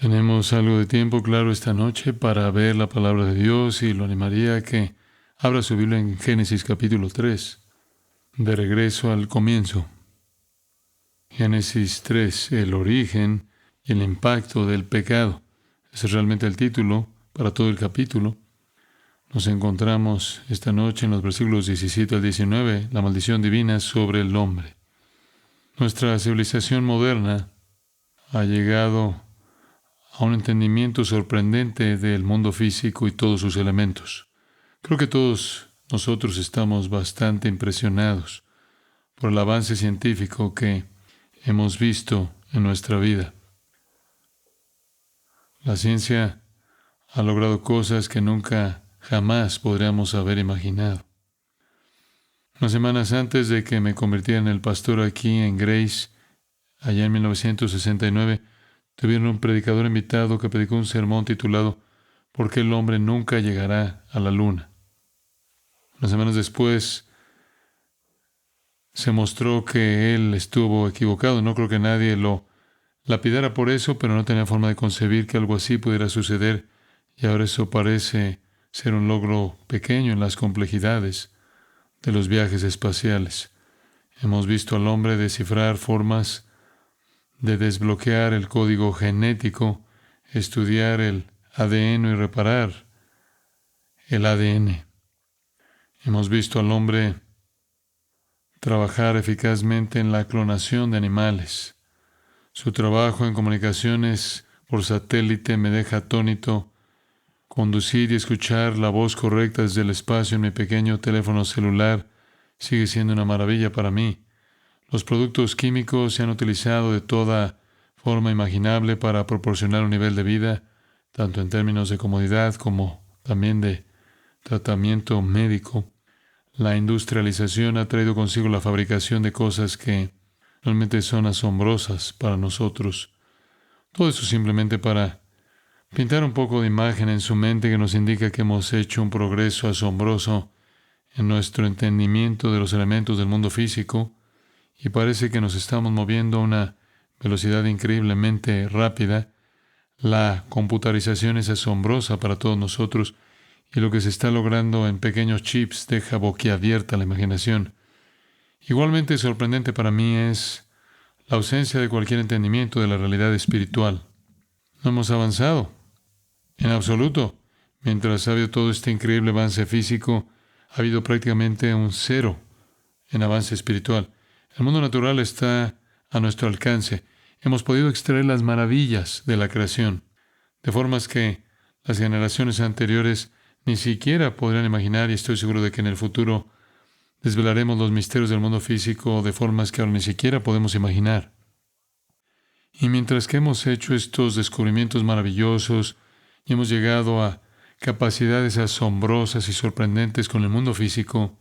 Tenemos algo de tiempo, claro, esta noche para ver la palabra de Dios y lo animaría a que abra su Biblia en Génesis capítulo 3, de regreso al comienzo. Génesis 3, el origen y el impacto del pecado. Ese es realmente el título para todo el capítulo. Nos encontramos esta noche en los versículos 17 al 19, la maldición divina sobre el hombre. Nuestra civilización moderna ha llegado a un entendimiento sorprendente del mundo físico y todos sus elementos. Creo que todos nosotros estamos bastante impresionados por el avance científico que hemos visto en nuestra vida. La ciencia ha logrado cosas que nunca, jamás podríamos haber imaginado. Unas semanas antes de que me convirtiera en el pastor aquí en Grace, allá en 1969, tuvieron un predicador invitado que predicó un sermón titulado ¿Por qué el hombre nunca llegará a la luna? Unas semanas después se mostró que él estuvo equivocado. No creo que nadie lo lapidara por eso, pero no tenía forma de concebir que algo así pudiera suceder. Y ahora eso parece ser un logro pequeño en las complejidades de los viajes espaciales. Hemos visto al hombre descifrar formas de desbloquear el código genético, estudiar el ADN y reparar el ADN. Hemos visto al hombre trabajar eficazmente en la clonación de animales. Su trabajo en comunicaciones por satélite me deja atónito. Conducir y escuchar la voz correcta desde el espacio en mi pequeño teléfono celular sigue siendo una maravilla para mí. Los productos químicos se han utilizado de toda forma imaginable para proporcionar un nivel de vida, tanto en términos de comodidad como también de tratamiento médico. La industrialización ha traído consigo la fabricación de cosas que realmente son asombrosas para nosotros. Todo eso simplemente para pintar un poco de imagen en su mente que nos indica que hemos hecho un progreso asombroso en nuestro entendimiento de los elementos del mundo físico. Y parece que nos estamos moviendo a una velocidad increíblemente rápida. La computarización es asombrosa para todos nosotros y lo que se está logrando en pequeños chips deja boquiabierta la imaginación. Igualmente sorprendente para mí es la ausencia de cualquier entendimiento de la realidad espiritual. No hemos avanzado en absoluto. Mientras ha habido todo este increíble avance físico, ha habido prácticamente un cero en avance espiritual. El mundo natural está a nuestro alcance. Hemos podido extraer las maravillas de la creación, de formas que las generaciones anteriores ni siquiera podrían imaginar, y estoy seguro de que en el futuro desvelaremos los misterios del mundo físico de formas que ahora ni siquiera podemos imaginar. Y mientras que hemos hecho estos descubrimientos maravillosos y hemos llegado a capacidades asombrosas y sorprendentes con el mundo físico,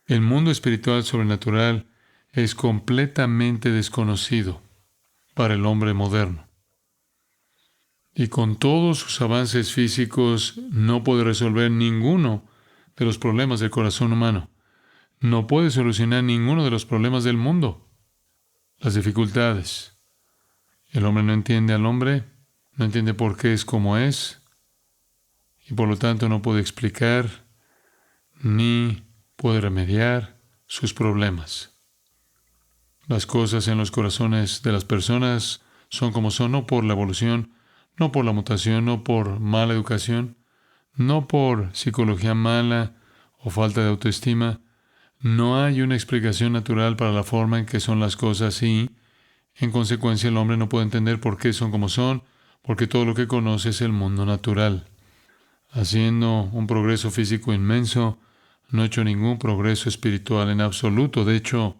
el mundo espiritual sobrenatural es completamente desconocido para el hombre moderno. Y con todos sus avances físicos no puede resolver ninguno de los problemas del corazón humano. No puede solucionar ninguno de los problemas del mundo. Las dificultades. El hombre no entiende al hombre, no entiende por qué es como es, y por lo tanto no puede explicar ni puede remediar sus problemas. Las cosas en los corazones de las personas son como son, no por la evolución, no por la mutación, no por mala educación, no por psicología mala o falta de autoestima. No hay una explicación natural para la forma en que son las cosas y, en consecuencia, el hombre no puede entender por qué son como son, porque todo lo que conoce es el mundo natural. Haciendo un progreso físico inmenso, no ha hecho ningún progreso espiritual en absoluto. De hecho,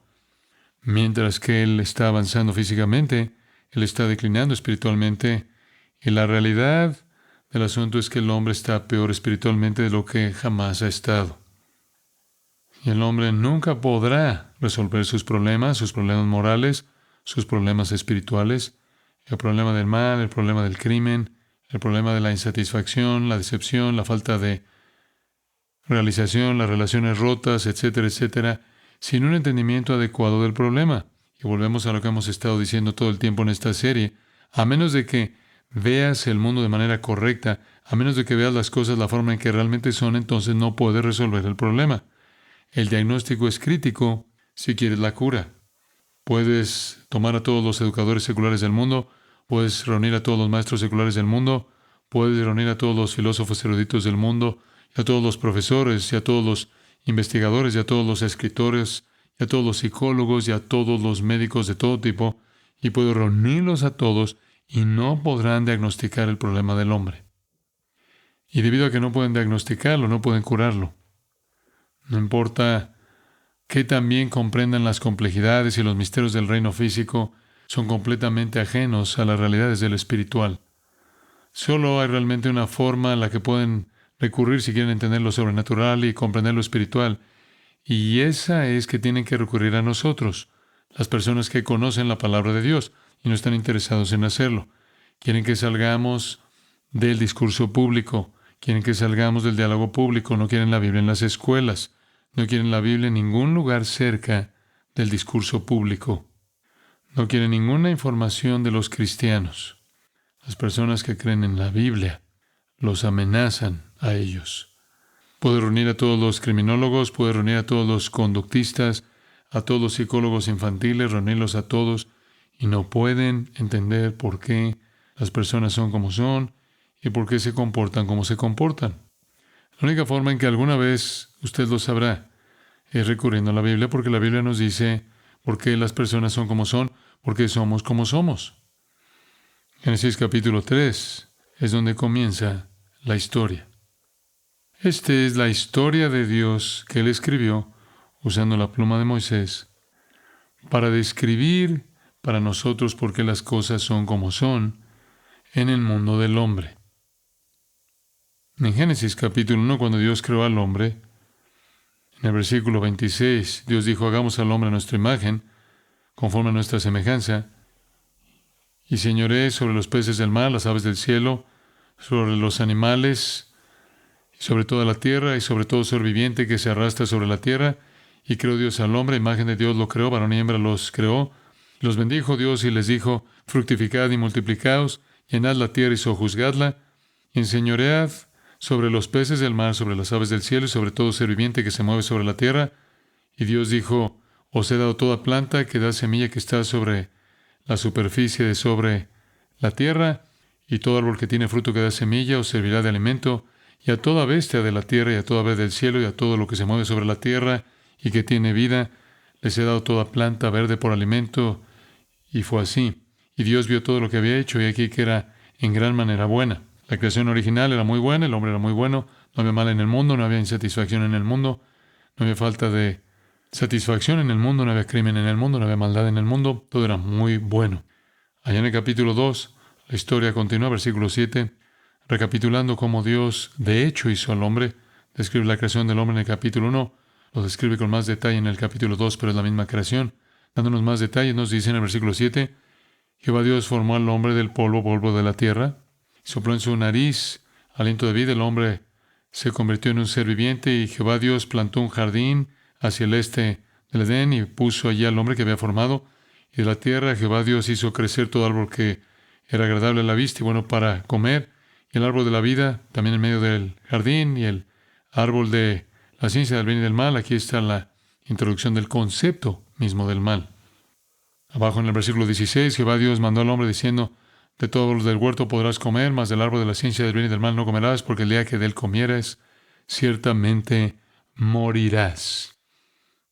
mientras que él está avanzando físicamente, él está declinando espiritualmente. Y la realidad del asunto es que el hombre está peor espiritualmente de lo que jamás ha estado. Y el hombre nunca podrá resolver sus problemas morales, sus problemas espirituales, el problema del mal, el problema del crimen, el problema de la insatisfacción, la decepción, la falta de realización, las relaciones rotas, etcétera, etcétera, sin un entendimiento adecuado del problema. Y volvemos a lo que hemos estado diciendo todo el tiempo en esta serie. A menos de que veas el mundo de manera correcta, a menos de que veas las cosas la forma en que realmente son, entonces no puedes resolver el problema. El diagnóstico es crítico si quieres la cura. Puedes tomar a todos los educadores seculares del mundo, puedes reunir a todos los maestros seculares del mundo, puedes reunir a todos los filósofos eruditos del mundo, y a todos los profesores, y a todos los investigadores, y a todos los escritores, y a todos los psicólogos, y a todos los médicos de todo tipo, y puedo reunirlos a todos, y no podrán diagnosticar el problema del hombre. Y debido a que no pueden diagnosticarlo, no pueden curarlo. No importa que también comprendan las complejidades y los misterios del reino físico, son completamente ajenos a las realidades del espiritual. Solo hay realmente una forma a la que pueden recurrir si quieren entender lo sobrenatural y comprender lo espiritual, y esa es que tienen que recurrir a nosotros, las personas que conocen la palabra de Dios y no están interesados en hacerlo. Quieren que salgamos del discurso público, quieren que salgamos del diálogo público, no quieren la Biblia en las escuelas. No quieren la Biblia en ningún lugar cerca del discurso público. No quieren ninguna información de los cristianos. Las personas que creen en la Biblia los amenazan a ellos. Puede reunir a todos los criminólogos, puede reunir a todos los conductistas, a todos los psicólogos infantiles, reunirlos a todos, y no pueden entender por qué las personas son como son y por qué se comportan como se comportan. La única forma en que alguna vez usted lo sabrá es recurriendo a la Biblia, porque la Biblia nos dice por qué las personas son como son, por qué somos como somos. Génesis capítulo 3 es donde comienza la historia. Esta es la historia de Dios que Él escribió usando la pluma de Moisés para describir para nosotros por qué las cosas son como son en el mundo del hombre. En Génesis capítulo 1, cuando Dios creó al hombre, en el versículo 26, Dios dijo, hagamos al hombre a nuestra imagen, conforme a nuestra semejanza, y señoree sobre los peces del mar, las aves del cielo, sobre los animales, y sobre toda la tierra, y sobre todo ser viviente que se arrastra sobre la tierra. Y creó Dios al hombre, imagen de Dios lo creó, varón y hembra los creó. Y los bendijo Dios y les dijo, fructificad y multiplicaos, llenad la tierra y sojuzgadla, y enseñoread sobre los peces del mar, sobre las aves del cielo y sobre todo ser viviente que se mueve sobre la tierra. Y Dios dijo, os he dado toda planta que da semilla que está sobre la superficie de sobre la tierra, y todo árbol que tiene fruto que da semilla os servirá de alimento, y a toda bestia de la tierra y a toda ave del cielo y a todo lo que se mueve sobre la tierra y que tiene vida, les he dado toda planta verde por alimento. Y fue así. Y Dios vio todo lo que había hecho, y aquí que era en gran manera buena. La creación original era muy buena, el hombre era muy bueno, no había mal en el mundo, no había insatisfacción en el mundo, no había falta de satisfacción en el mundo, no había crimen en el mundo, no había maldad en el mundo, todo era muy bueno. Allá en el capítulo 2, la historia continúa, versículo 7, recapitulando cómo Dios de hecho hizo al hombre, describe la creación del hombre en el capítulo 1, lo describe con más detalle en el capítulo 2, pero es la misma creación. Dándonos más detalles, nos dice en el versículo 7, Jehová Dios formó al hombre del polvo, polvo de la tierra, sopló en su nariz aliento de vida, el hombre se convirtió en un ser viviente, y Jehová Dios plantó un jardín hacia el este del Edén y puso allí al hombre que había formado. Y de la tierra Jehová Dios hizo crecer todo árbol que era agradable a la vista y bueno para comer, y el árbol de la vida también en medio del jardín, y el árbol de la ciencia del bien y del mal. Aquí está la introducción del concepto mismo del mal. Abajo en el versículo 16, Jehová Dios mandó al hombre diciendo, de todo árbol del huerto podrás comer, mas del árbol de la ciencia del bien y del mal no comerás, porque el día que de él comieres, ciertamente morirás.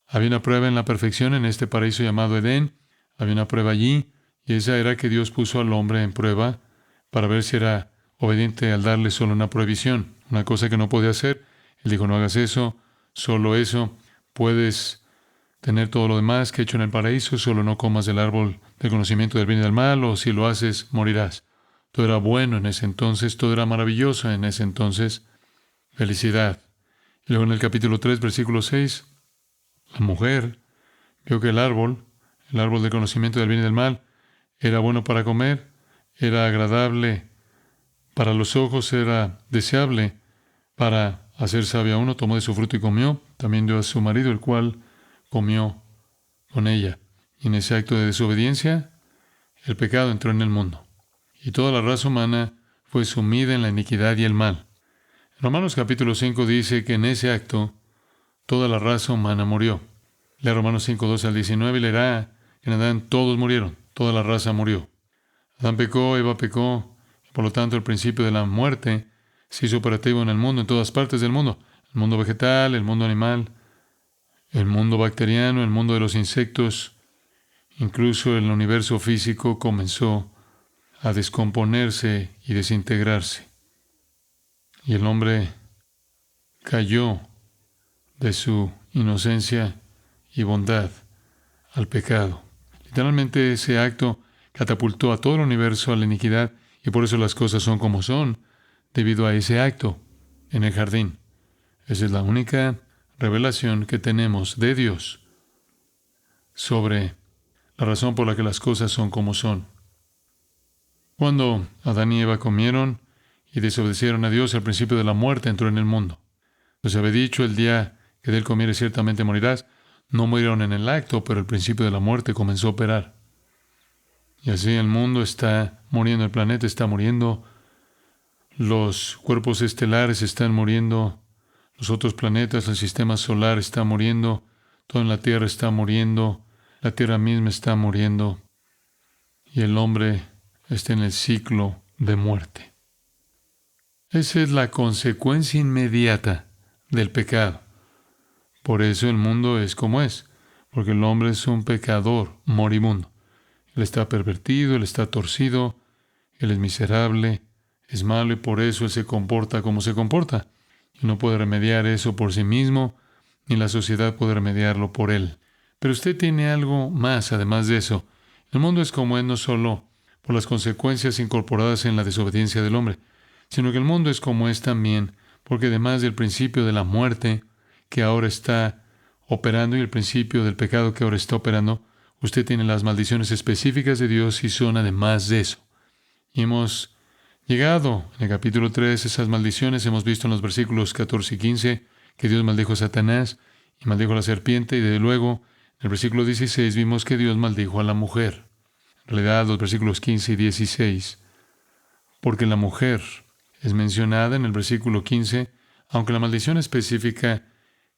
Había una prueba en la perfección en este paraíso llamado Edén. Había una prueba allí, y esa era que Dios puso al hombre en prueba para ver si era obediente al darle solo una prohibición, una cosa que no podía hacer. Él dijo, no hagas eso, solo eso, puedes tener todo lo demás que he hecho en el paraíso, solo no comas del árbol del conocimiento del bien y del mal, o si lo haces, morirás. Todo era bueno en ese entonces, todo era maravilloso en ese entonces. Felicidad. Y luego en el capítulo 3, versículo 6, la mujer vio que el árbol del conocimiento del bien y del mal, era bueno para comer, era agradable para los ojos, era deseable para hacer sabio a uno, tomó de su fruto y comió. También dio a su marido, el cual comió con ella. Y en ese acto de desobediencia, el pecado entró en el mundo. y toda la raza humana fue sumida en la iniquidad y el mal. En Romanos capítulo 5 dice que en ese acto toda la raza humana murió. Lea Romanos 5, 12 al 19 y leerá que en Adán todos murieron, toda la raza murió. Adán pecó, Eva pecó, y por lo tanto el principio de la muerte se hizo operativo en el mundo, en todas partes del mundo. El mundo vegetal, el mundo animal, el mundo bacteriano, el mundo de los insectos, incluso el universo físico comenzó a descomponerse y desintegrarse. Y el hombre cayó de su inocencia y bondad al pecado. Literalmente ese acto catapultó a todo el universo a la iniquidad y por eso las cosas son como son, debido a ese acto en el jardín. Esa es la única revelación que tenemos de Dios sobre la razón por la que las cosas son como son. Cuando Adán y Eva comieron y desobedecieron a Dios, el principio de la muerte entró en el mundo. Pues había dicho, el día que de él comieres ciertamente morirás. No murieron en el acto, pero el principio de la muerte comenzó a operar. Y así el mundo está muriendo, el planeta está muriendo, los cuerpos estelares están muriendo, los otros planetas, el sistema solar está muriendo, todo en la Tierra está muriendo, la Tierra misma está muriendo, y el hombre está en el ciclo de muerte. Esa es la consecuencia inmediata del pecado. Por eso el mundo es como es, porque el hombre es un pecador moribundo. Él está pervertido, él está torcido, él es miserable, es malo y por eso él se comporta como se comporta. Y no puede remediar eso por sí mismo, ni la sociedad puede remediarlo por él. Pero usted tiene algo más además de eso. El mundo es como es no solo por las consecuencias incorporadas en la desobediencia del hombre, sino que el mundo es como es también porque además del principio de la muerte que ahora está operando y el principio del pecado que ahora está operando, usted tiene las maldiciones específicas de Dios y son además de eso. Y hemos llegado en el capítulo 3, esas maldiciones hemos visto en los versículos 14 y 15 que Dios maldijo a Satanás y maldijo a la serpiente y desde luego en el versículo 16 vimos que Dios maldijo a la mujer. En realidad los versículos 15 y 16, porque la mujer es mencionada en el versículo 15, aunque la maldición específica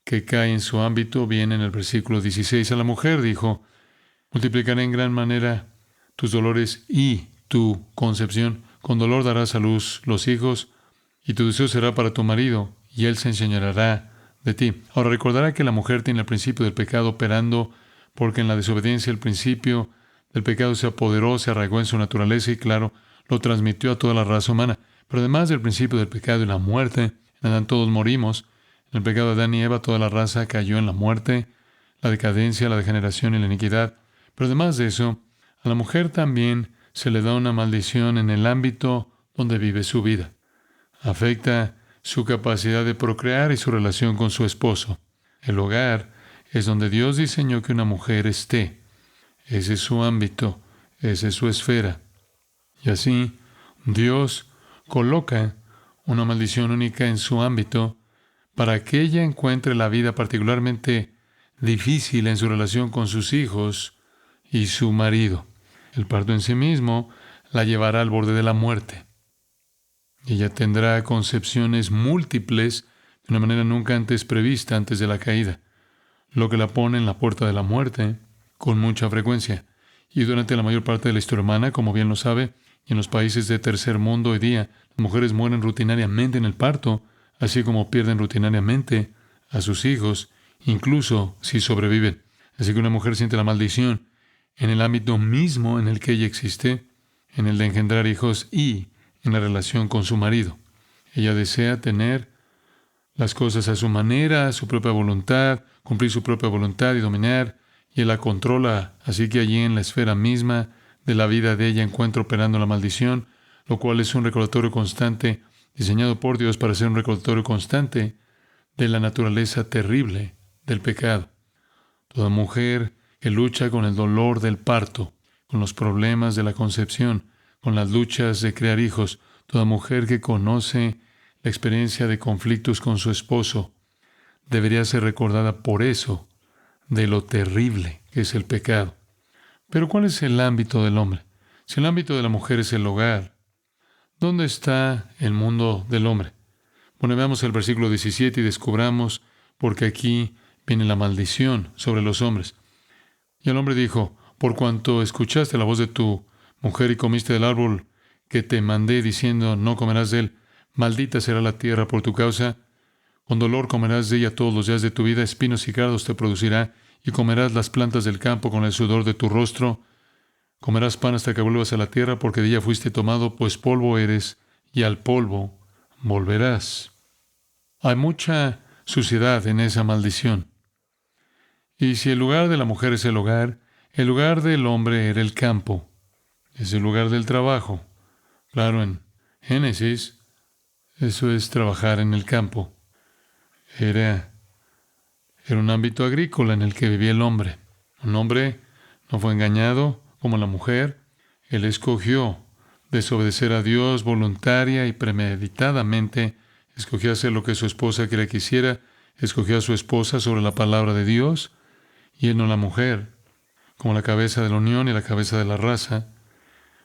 que cae en su ámbito viene en el versículo 16. A la mujer dijo, multiplicaré en gran manera tus dolores y tu concepción. Con dolor darás a luz los hijos, y tu deseo será para tu marido, y él se enseñoreará de ti. Ahora recordará que la mujer tiene el principio del pecado operando, porque en la desobediencia el principio del pecado se apoderó, se arraigó en su naturaleza y claro, lo transmitió a toda la raza humana. Pero además del principio del pecado y la muerte, en Adán todos morimos. En el pecado de Adán y Eva toda la raza cayó en la muerte, la decadencia, la degeneración y la iniquidad. Pero además de eso, a la mujer también se le da una maldición en el ámbito donde vive su vida. Afecta su capacidad de procrear y su relación con su esposo. El hogar es donde Dios diseñó que una mujer esté. Ese es su ámbito, esa es su esfera. Y así, Dios coloca una maldición única en su ámbito para que ella encuentre la vida particularmente difícil en su relación con sus hijos y su marido. El parto en sí mismo la llevará al borde de la muerte. Ella tendrá concepciones múltiples de una manera nunca antes prevista antes de la caída, lo que la pone en la puerta de la muerte con mucha frecuencia. Y durante la mayor parte de la historia humana, como bien lo sabe, y en los países de tercer mundo hoy día, las mujeres mueren rutinariamente en el parto, así como pierden rutinariamente a sus hijos, incluso si sobreviven. Así que una mujer siente la maldición en el ámbito mismo en el que ella existe, en el de engendrar hijos y en la relación con su marido. Ella desea tener las cosas a su manera, a su propia voluntad, cumplir su propia voluntad y dominar, y él la controla. Así que allí en la esfera misma de la vida de ella encuentra operando la maldición, lo cual es un recordatorio constante, diseñado por Dios para ser un recordatorio constante de la naturaleza terrible del pecado. Toda mujer que lucha con el dolor del parto, con los problemas de la concepción, con las luchas de crear hijos, toda mujer que conoce la experiencia de conflictos con su esposo, debería ser recordada por eso, de lo terrible que es el pecado. Pero ¿cuál es el ámbito del hombre? Si el ámbito de la mujer es el hogar, ¿dónde está el mundo del hombre? Bueno, veamos el versículo 17 y descubramos porque aquí viene la maldición sobre los hombres. Y el hombre dijo, por cuanto escuchaste la voz de tu mujer y comiste del árbol que te mandé diciendo, no comerás de él, maldita será la tierra por tu causa. Con dolor comerás de ella todos los días de tu vida, espinos y cardos te producirá, y comerás las plantas del campo con el sudor de tu rostro. Comerás pan hasta que vuelvas a la tierra, porque de ella fuiste tomado, pues polvo eres, y al polvo volverás. Hay mucha suciedad en esa maldición. Y si el lugar de la mujer es el hogar del hombre era el campo, es el lugar del trabajo. Claro, en Génesis, eso es trabajar en el campo. Era un ámbito agrícola en el que vivía el hombre. Un hombre no fue engañado como la mujer. Él escogió desobedecer a Dios voluntaria y premeditadamente. Escogió hacer lo que su esposa quería que hiciera. Escogió a su esposa sobre la palabra de Dios y él no la mujer. Como la cabeza de la unión y la cabeza de la raza,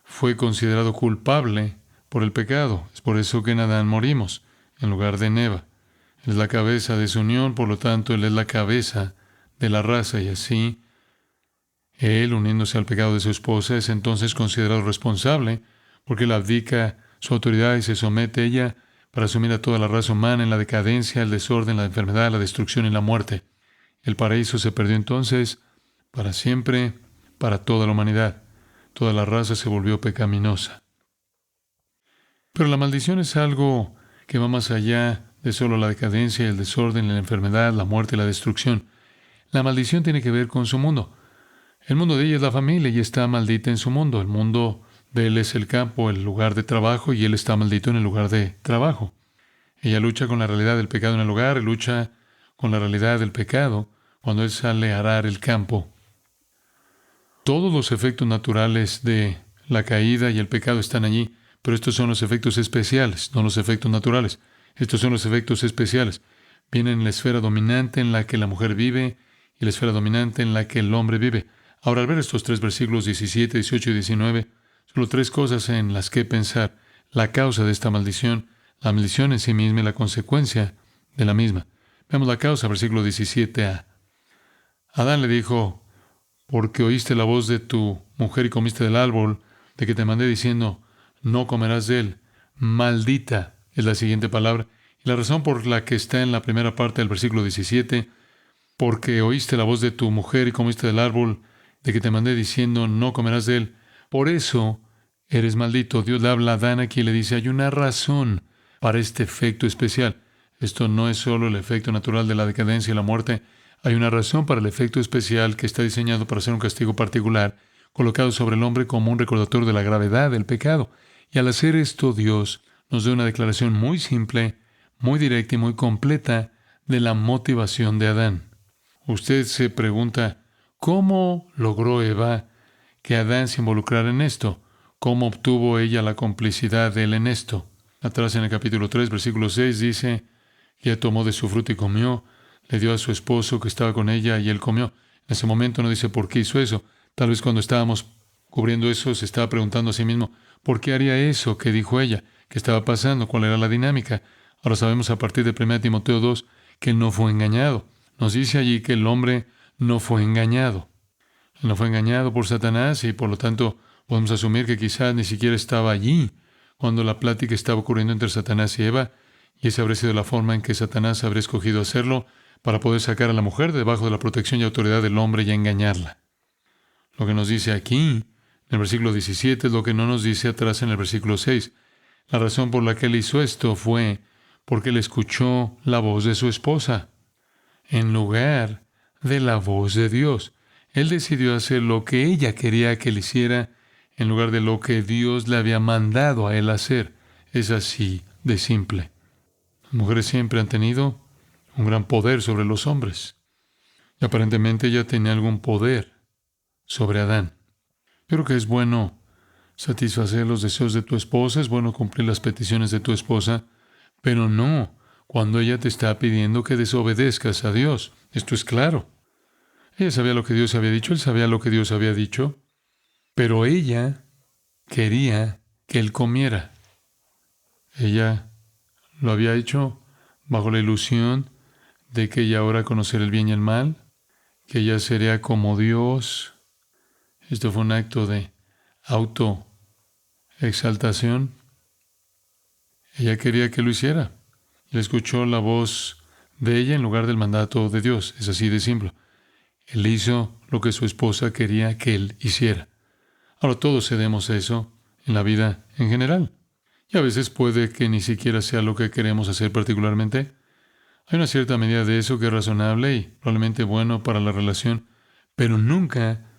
fue considerado culpable por el pecado. Es por eso que en Adán morimos, en lugar de en Eva. Él es la cabeza de su unión, por lo tanto, él es la cabeza de la raza, y así, él, uniéndose al pecado de su esposa, es entonces considerado responsable, porque él abdica su autoridad y se somete a ella para asumir a toda la raza humana en la decadencia, el desorden, la enfermedad, la destrucción y la muerte. El paraíso se perdió entonces para siempre, para toda la humanidad. Toda la raza se volvió pecaminosa. Pero la maldición es algo que va más allá de solo la decadencia, el desorden, la enfermedad, la muerte y la destrucción. La maldición tiene que ver con su mundo. El mundo de ella es la familia y está maldita en su mundo. El mundo de él es el campo, el lugar de trabajo, y él está maldito en el lugar de trabajo. Ella lucha con la realidad del pecado en el hogar, y lucha con la realidad del pecado cuando él sale a arar el campo. Todos los efectos naturales de la caída y el pecado están allí, pero estos son los efectos especiales, no los efectos naturales. Estos son los efectos especiales. Vienen en la esfera dominante en la que la mujer vive y la esfera dominante en la que el hombre vive. Ahora, al ver estos tres versículos 17, 18 y 19, solo tres cosas en las que pensar. La causa de esta maldición, la maldición en sí misma y la consecuencia de la misma. Veamos la causa, versículo 17a. Adán le dijo, porque oíste la voz de tu mujer y comiste del árbol de que te mandé diciendo, no comerás de él. Maldita es la siguiente palabra. Y la razón por la que está en la primera parte del versículo 17, porque oíste la voz de tu mujer y comiste del árbol de que te mandé diciendo, no comerás de él. Por eso eres maldito. Dios le habla a Adán aquí y le dice, hay una razón para este efecto especial. Esto no es solo el efecto natural de la decadencia y la muerte. Hay una razón para el efecto especial que está diseñado para ser un castigo particular, colocado sobre el hombre como un recordatorio de la gravedad del pecado. Y al hacer esto, Dios nos da una declaración muy simple, muy directa y muy completa de la motivación de Adán. Usted se pregunta, ¿cómo logró Eva que Adán se involucrara en esto? ¿Cómo obtuvo ella la complicidad de él en esto? Atrás en el capítulo 3, versículo 6 dice, ella tomó de su fruto y comió, le dio a su esposo que estaba con ella y él comió. En ese momento no dice por qué hizo eso. Tal vez cuando estábamos cubriendo eso se estaba preguntando a sí mismo, ¿por qué haría eso? ¿Qué dijo ella? ¿Qué estaba pasando? ¿Cuál era la dinámica? Ahora sabemos a partir de 1 Timoteo 2 que él no fue engañado. Nos dice allí que el hombre no fue engañado. Él no fue engañado por Satanás y por lo tanto podemos asumir que quizás ni siquiera estaba allí cuando la plática estaba ocurriendo entre Satanás y Eva, y esa habría sido la forma en que Satanás habría escogido hacerlo para poder sacar a la mujer debajo de la protección y autoridad del hombre y engañarla. Lo que nos dice aquí, en el versículo 17, es lo que no nos dice atrás en el versículo 6. La razón por la que él hizo esto fue porque él escuchó la voz de su esposa, en lugar de la voz de Dios. Él decidió hacer lo que ella quería que él hiciera, en lugar de lo que Dios le había mandado a él hacer. Es así de simple. Las mujeres siempre han tenido un gran poder sobre los hombres. Y aparentemente ella tenía algún poder sobre Adán. Yo creo que es bueno satisfacer los deseos de tu esposa, es bueno cumplir las peticiones de tu esposa, pero no cuando ella te está pidiendo que desobedezcas a Dios. Esto es claro. Ella sabía lo que Dios había dicho, él sabía lo que Dios había dicho, pero ella quería que él comiera. Ella lo había hecho bajo la ilusión de que ella ahora conocería el bien y el mal, que ella sería como Dios. Esto fue un acto de autoexaltación. Ella quería que lo hiciera. Él escuchó la voz de ella en lugar del mandato de Dios. Es así de simple. Él hizo lo que su esposa quería que él hiciera. Ahora todos cedemos eso en la vida en general. Y a veces puede que ni siquiera sea lo que queremos hacer particularmente. Hay una cierta medida de eso que es razonable y probablemente bueno para la relación, pero nunca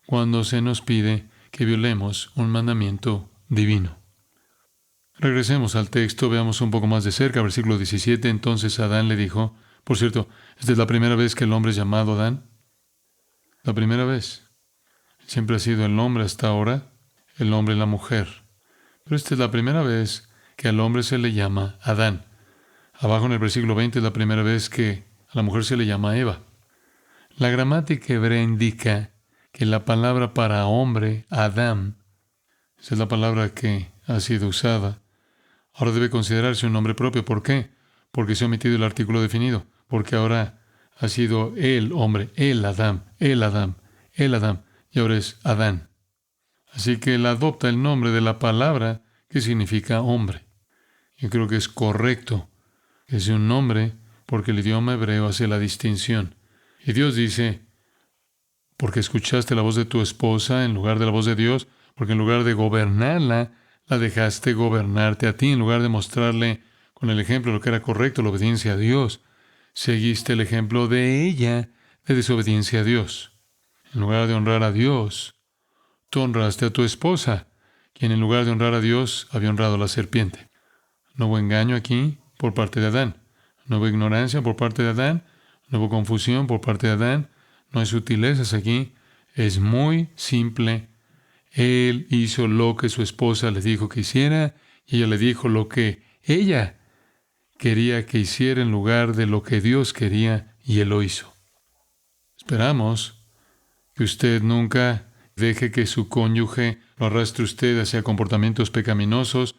cuando se nos pide que violemos un mandamiento divino. Regresemos al texto, veamos un poco más de cerca, versículo 17. Entonces Adán le dijo, por cierto, ¿esta es la primera vez que el hombre es llamado Adán? La primera vez. Siempre ha sido el hombre hasta ahora, el hombre y la mujer. Pero esta es la primera vez que al hombre se le llama Adán. Abajo en el versículo 20 es la primera vez que a la mujer se le llama Eva. La gramática hebrea indica que la palabra para hombre, Adán, esa es la palabra que ha sido usada. Ahora debe considerarse un nombre propio. ¿Por qué? Porque se ha omitido el artículo definido. Porque ahora ha sido el hombre, el Adán, el Adán, el Adán, y ahora es Adán. Así que él adopta el nombre de la palabra que significa hombre. Yo creo que es correcto que sea un nombre porque el idioma hebreo hace la distinción. Y Dios dice, porque escuchaste la voz de tu esposa en lugar de la voz de Dios, porque en lugar de gobernarla, la dejaste gobernarte a ti, en lugar de mostrarle con el ejemplo lo que era correcto, la obediencia a Dios, seguiste el ejemplo de ella de desobediencia a Dios. En lugar de honrar a Dios, tú honraste a tu esposa, quien en lugar de honrar a Dios había honrado a la serpiente. No hubo engaño aquí por parte de Adán. No hubo ignorancia por parte de Adán. No hubo confusión por parte de Adán. No hay sutilezas aquí. Es muy simple. Él hizo lo que su esposa le dijo que hiciera y ella le dijo lo que ella quería que hiciera en lugar de lo que Dios quería y él lo hizo. Esperamos que usted nunca deje que su cónyuge lo arrastre usted hacia comportamientos pecaminosos,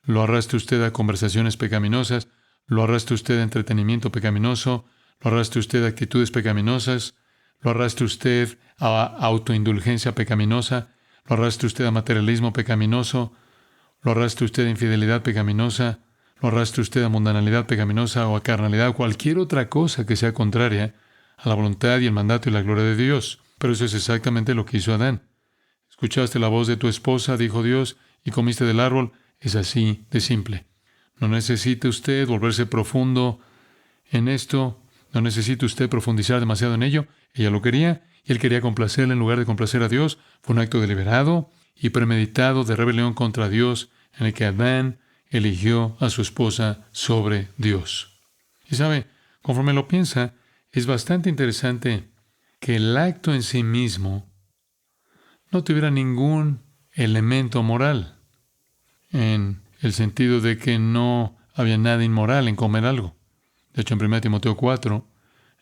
lo arrastre usted a conversaciones pecaminosas, lo arrastre usted a entretenimiento pecaminoso, lo arrastre usted a actitudes pecaminosas, lo arrastre usted a autoindulgencia pecaminosa, lo arrastre usted a materialismo pecaminoso, lo arrastre usted a infidelidad pecaminosa, lo arrastre usted a mundanalidad pecaminosa o a carnalidad o cualquier otra cosa que sea contraria a la voluntad y el mandato y la gloria de Dios. Pero eso es exactamente lo que hizo Adán. Escuchaste la voz de tu esposa, dijo Dios, y comiste del árbol. Es así de simple. No necesita usted volverse profundo en esto. No necesita usted profundizar demasiado en ello. Ella lo quería y él quería complacerla en lugar de complacer a Dios. Fue un acto deliberado y premeditado de rebelión contra Dios en el que Adán eligió a su esposa sobre Dios. Y sabe, conforme lo piensa, es bastante interesante que el acto en sí mismo no tuviera ningún elemento moral, en el sentido de que no había nada inmoral en comer algo. De hecho, en 1 Timoteo 4,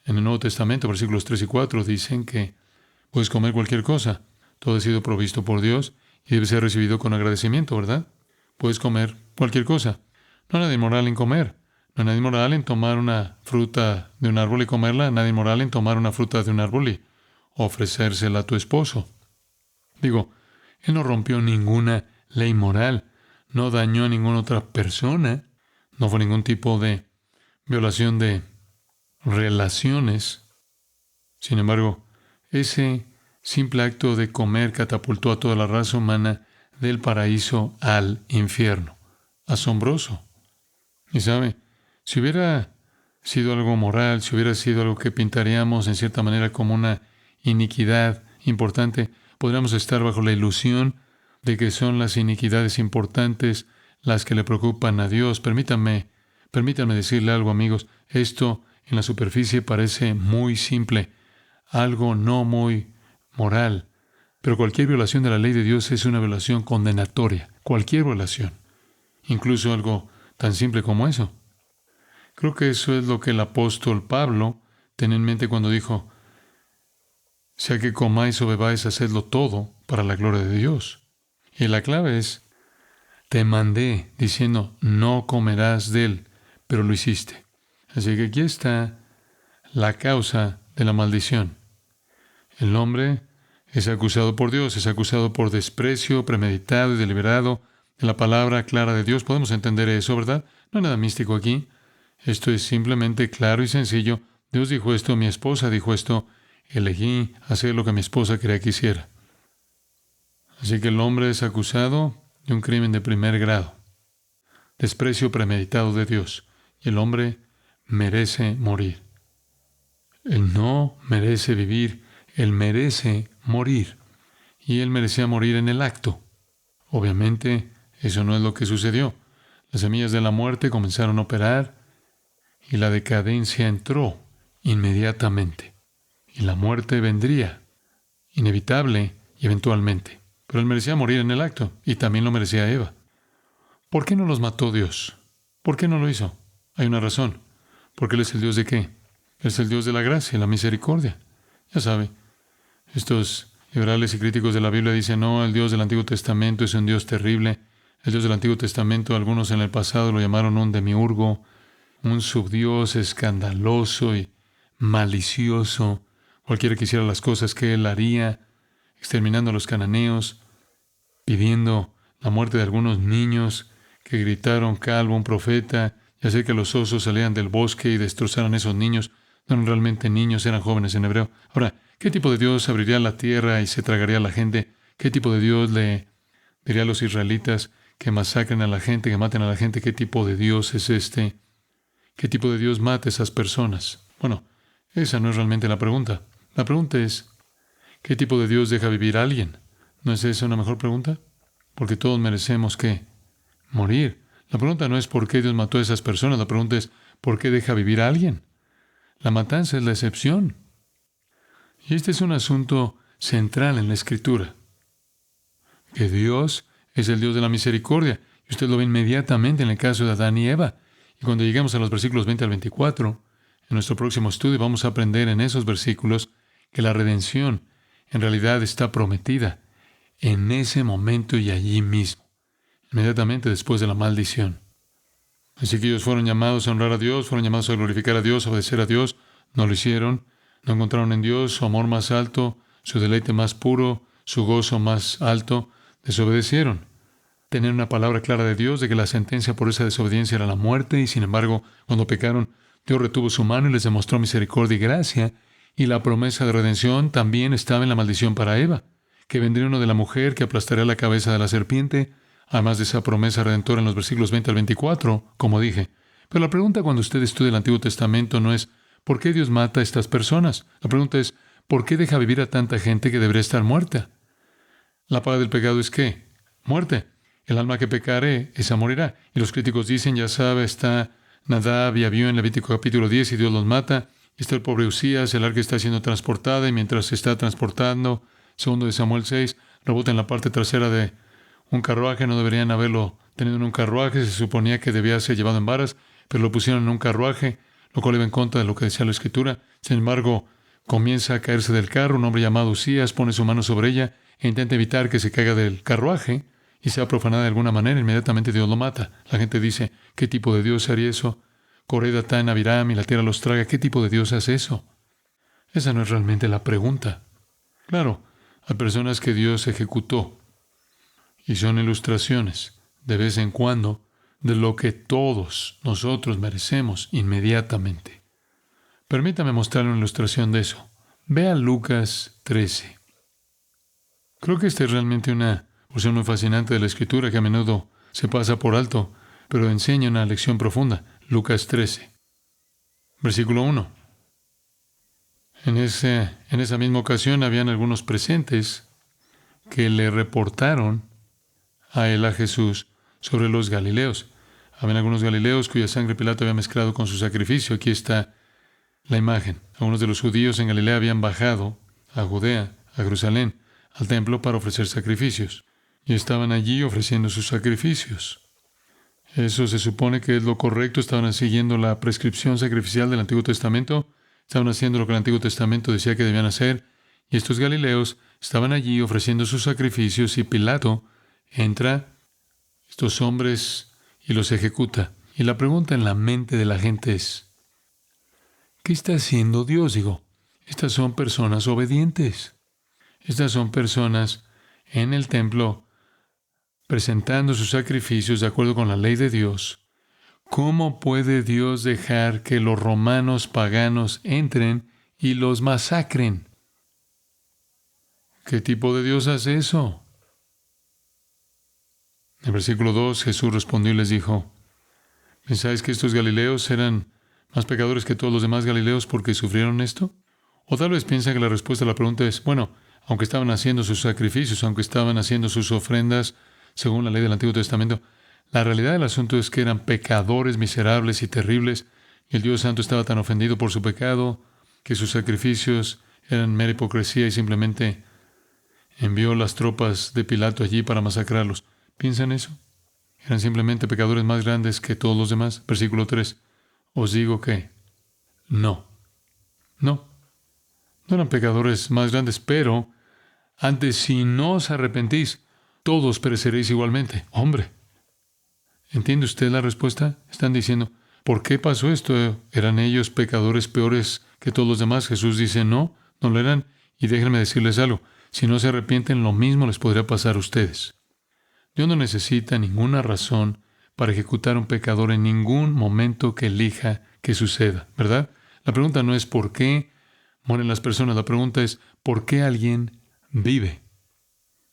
en el Nuevo Testamento, versículos 3 y 4, dicen que puedes comer cualquier cosa. Todo ha sido provisto por Dios y debe ser recibido con agradecimiento, ¿verdad? Puedes comer cualquier cosa. No hay nada inmoral en comer. No hay nada inmoral en tomar una fruta de un árbol y comerla. Nada inmoral en tomar una fruta de un árbol y ofrecérsela a tu esposo. Digo, él no rompió ninguna ley moral. No dañó a ninguna otra persona. No fue ningún tipo de violación de relaciones. Sin embargo, ese simple acto de comer catapultó a toda la raza humana del paraíso al infierno. Asombroso. Y sabe, si hubiera sido algo moral, si hubiera sido algo que pintaríamos en cierta manera como una iniquidad importante, podríamos estar bajo la ilusión de que son las iniquidades importantes las que le preocupan a Dios. Permítanme decirle algo, amigos. Esto en la superficie parece muy simple, algo no muy moral, pero cualquier violación de la ley de Dios es una violación condenatoria. Cualquier violación, incluso algo tan simple como eso. Creo que eso es lo que el apóstol Pablo tenía en mente cuando dijo, sea que comáis o bebáis, hacedlo todo para la gloria de Dios. Y la clave es, te mandé diciendo, no comerás de él, pero lo hiciste. Así que aquí está la causa de la maldición. El hombre es acusado por Dios, es acusado por desprecio premeditado y deliberado de la palabra clara de Dios. Podemos entender eso, ¿verdad? No hay nada místico aquí. Esto es simplemente claro y sencillo. Dios dijo esto, mi esposa dijo esto, elegí hacer lo que mi esposa quería que hiciera. Así que el hombre es acusado de un crimen de primer grado, desprecio premeditado de Dios, y el hombre merece morir. Él no merece vivir, él merece morir, y él merecía morir en el acto. Obviamente, eso no es lo que sucedió. Las semillas de la muerte comenzaron a operar, y la decadencia entró inmediatamente. Y la muerte vendría, inevitable y eventualmente. Pero él merecía morir en el acto, y también lo merecía Eva. ¿Por qué no los mató Dios? ¿Por qué no lo hizo? Hay una razón. Porque Él es el Dios de ¿qué? Él es el Dios de la gracia y la misericordia. Ya sabe, estos liberales y críticos de la Biblia dicen, no, el Dios del Antiguo Testamento es un Dios terrible. El Dios del Antiguo Testamento, algunos en el pasado lo llamaron un demiurgo, un subdios escandaloso y malicioso. Cualquiera que hiciera las cosas que Él haría, exterminando a los cananeos, pidiendo la muerte de algunos niños que gritaron, calvo, un profeta, y hacer que los osos salieran del bosque y destrozaran a esos niños. No eran realmente niños, eran jóvenes en hebreo. Ahora, ¿qué tipo de Dios abriría la tierra y se tragaría a la gente? ¿Qué tipo de Dios le diría a los israelitas que masacren a la gente, que maten a la gente? ¿Qué tipo de Dios es este? ¿Qué tipo de Dios mata a esas personas? Bueno, esa no es realmente la pregunta. La pregunta es, ¿qué tipo de Dios deja vivir a alguien? ¿No es esa una mejor pregunta? Porque todos merecemos, ¿qué? Morir. La pregunta no es por qué Dios mató a esas personas, la pregunta es ¿por qué deja vivir a alguien? La matanza es la excepción. Y este es un asunto central en la Escritura. Que Dios es el Dios de la misericordia. Y usted lo ve inmediatamente en el caso de Adán y Eva. Y cuando lleguemos a los versículos 20 al 24, en nuestro próximo estudio vamos a aprender en esos versículos que la redención en realidad está prometida en ese momento y allí mismo, inmediatamente después de la maldición. Así que ellos fueron llamados a honrar a Dios, fueron llamados a glorificar a Dios, a obedecer a Dios. No lo hicieron. No encontraron en Dios su amor más alto, su deleite más puro, su gozo más alto. Desobedecieron. Tenían una palabra clara de Dios de que la sentencia por esa desobediencia era la muerte, y sin embargo, cuando pecaron, Dios retuvo su mano y les demostró misericordia y gracia, y la promesa de redención también estaba en la maldición para Eva, que vendría uno de la mujer que aplastaría la cabeza de la serpiente, además de esa promesa redentora en los versículos 20 al 24, como dije. Pero la pregunta cuando usted estudia el Antiguo Testamento no es ¿por qué Dios mata a estas personas? La pregunta es ¿por qué deja vivir a tanta gente que debería estar muerta? La paga del pecado es ¿qué? Muerte. El alma que pecare, esa morirá. Y los críticos dicen, ya sabe, está Nadab y Abiú en Levítico capítulo 10 y Dios los mata. Y está el pobre Usías, el arca está siendo transportada, y mientras se está transportando, segundo de Samuel 6, rebota en la parte trasera de un carruaje. No deberían haberlo tenido en un carruaje, se suponía que debía ser llevado en varas, pero lo pusieron en un carruaje, lo cual iba en contra de lo que decía la Escritura. Sin embargo, comienza a caerse del carro, un hombre llamado Usías pone su mano sobre ella e intenta evitar que se caiga del carruaje y sea profanada de alguna manera. Inmediatamente Dios lo mata. La gente dice, ¿qué tipo de Dios haría eso? Coré, Datán, Abiram, y la tierra los traga. ¿Qué tipo de Dios hace eso? Esa no es realmente la pregunta. Claro, hay personas que Dios ejecutó, y son ilustraciones, de vez en cuando, de lo que todos nosotros merecemos inmediatamente. Permítame mostrarle una ilustración de eso. Vea Lucas 13. Creo que esta es realmente una porción muy fascinante de la Escritura que a menudo se pasa por alto, pero enseña una lección profunda. Lucas 13, versículo 1. En esa misma ocasión habían algunos presentes que le reportaron a Jesús sobre los galileos. Habían algunos galileos cuya sangre Pilato había mezclado con su sacrificio. Aquí está la imagen. Algunos de los judíos en Galilea habían bajado a Judea, a Jerusalén, al templo para ofrecer sacrificios. Y estaban allí ofreciendo sus sacrificios. Eso se supone que es lo correcto. Estaban siguiendo la prescripción sacrificial del Antiguo Testamento. Estaban haciendo lo que el Antiguo Testamento decía que debían hacer. Y estos galileos estaban allí ofreciendo sus sacrificios, y Pilato entra estos hombres y los ejecuta. Y la pregunta en la mente de la gente es, ¿qué está haciendo Dios? Digo, estas son personas obedientes. Estas son personas en el templo presentando sus sacrificios de acuerdo con la ley de Dios. ¿Cómo puede Dios dejar que los romanos paganos entren y los masacren? ¿Qué tipo de Dios hace eso? En el versículo 2, Jesús respondió y les dijo, ¿pensáis que estos galileos eran más pecadores que todos los demás galileos porque sufrieron esto? O tal vez piensan que la respuesta a la pregunta es, bueno, aunque estaban haciendo sus sacrificios, aunque estaban haciendo sus ofrendas según la ley del Antiguo Testamento, la realidad del asunto es que eran pecadores miserables y terribles, y el Dios Santo estaba tan ofendido por su pecado que sus sacrificios eran mera hipocresía y simplemente envió las tropas de Pilato allí para masacrarlos. ¿Piensan eso? Eran simplemente pecadores más grandes que todos los demás. Versículo 3. Os digo que no. No eran pecadores más grandes, pero antes si no os arrepentís, todos pereceréis igualmente. Hombre, ¿entiende usted la respuesta? Están diciendo, ¿por qué pasó esto? ¿Eran ellos pecadores peores que todos los demás? Jesús dice, no lo eran. Y déjenme decirles algo, si no se arrepienten, lo mismo les podría pasar a ustedes. Dios no necesita ninguna razón para ejecutar a un pecador en ningún momento que elija que suceda, ¿verdad? La pregunta no es por qué mueren las personas, la pregunta es ¿por qué alguien vive?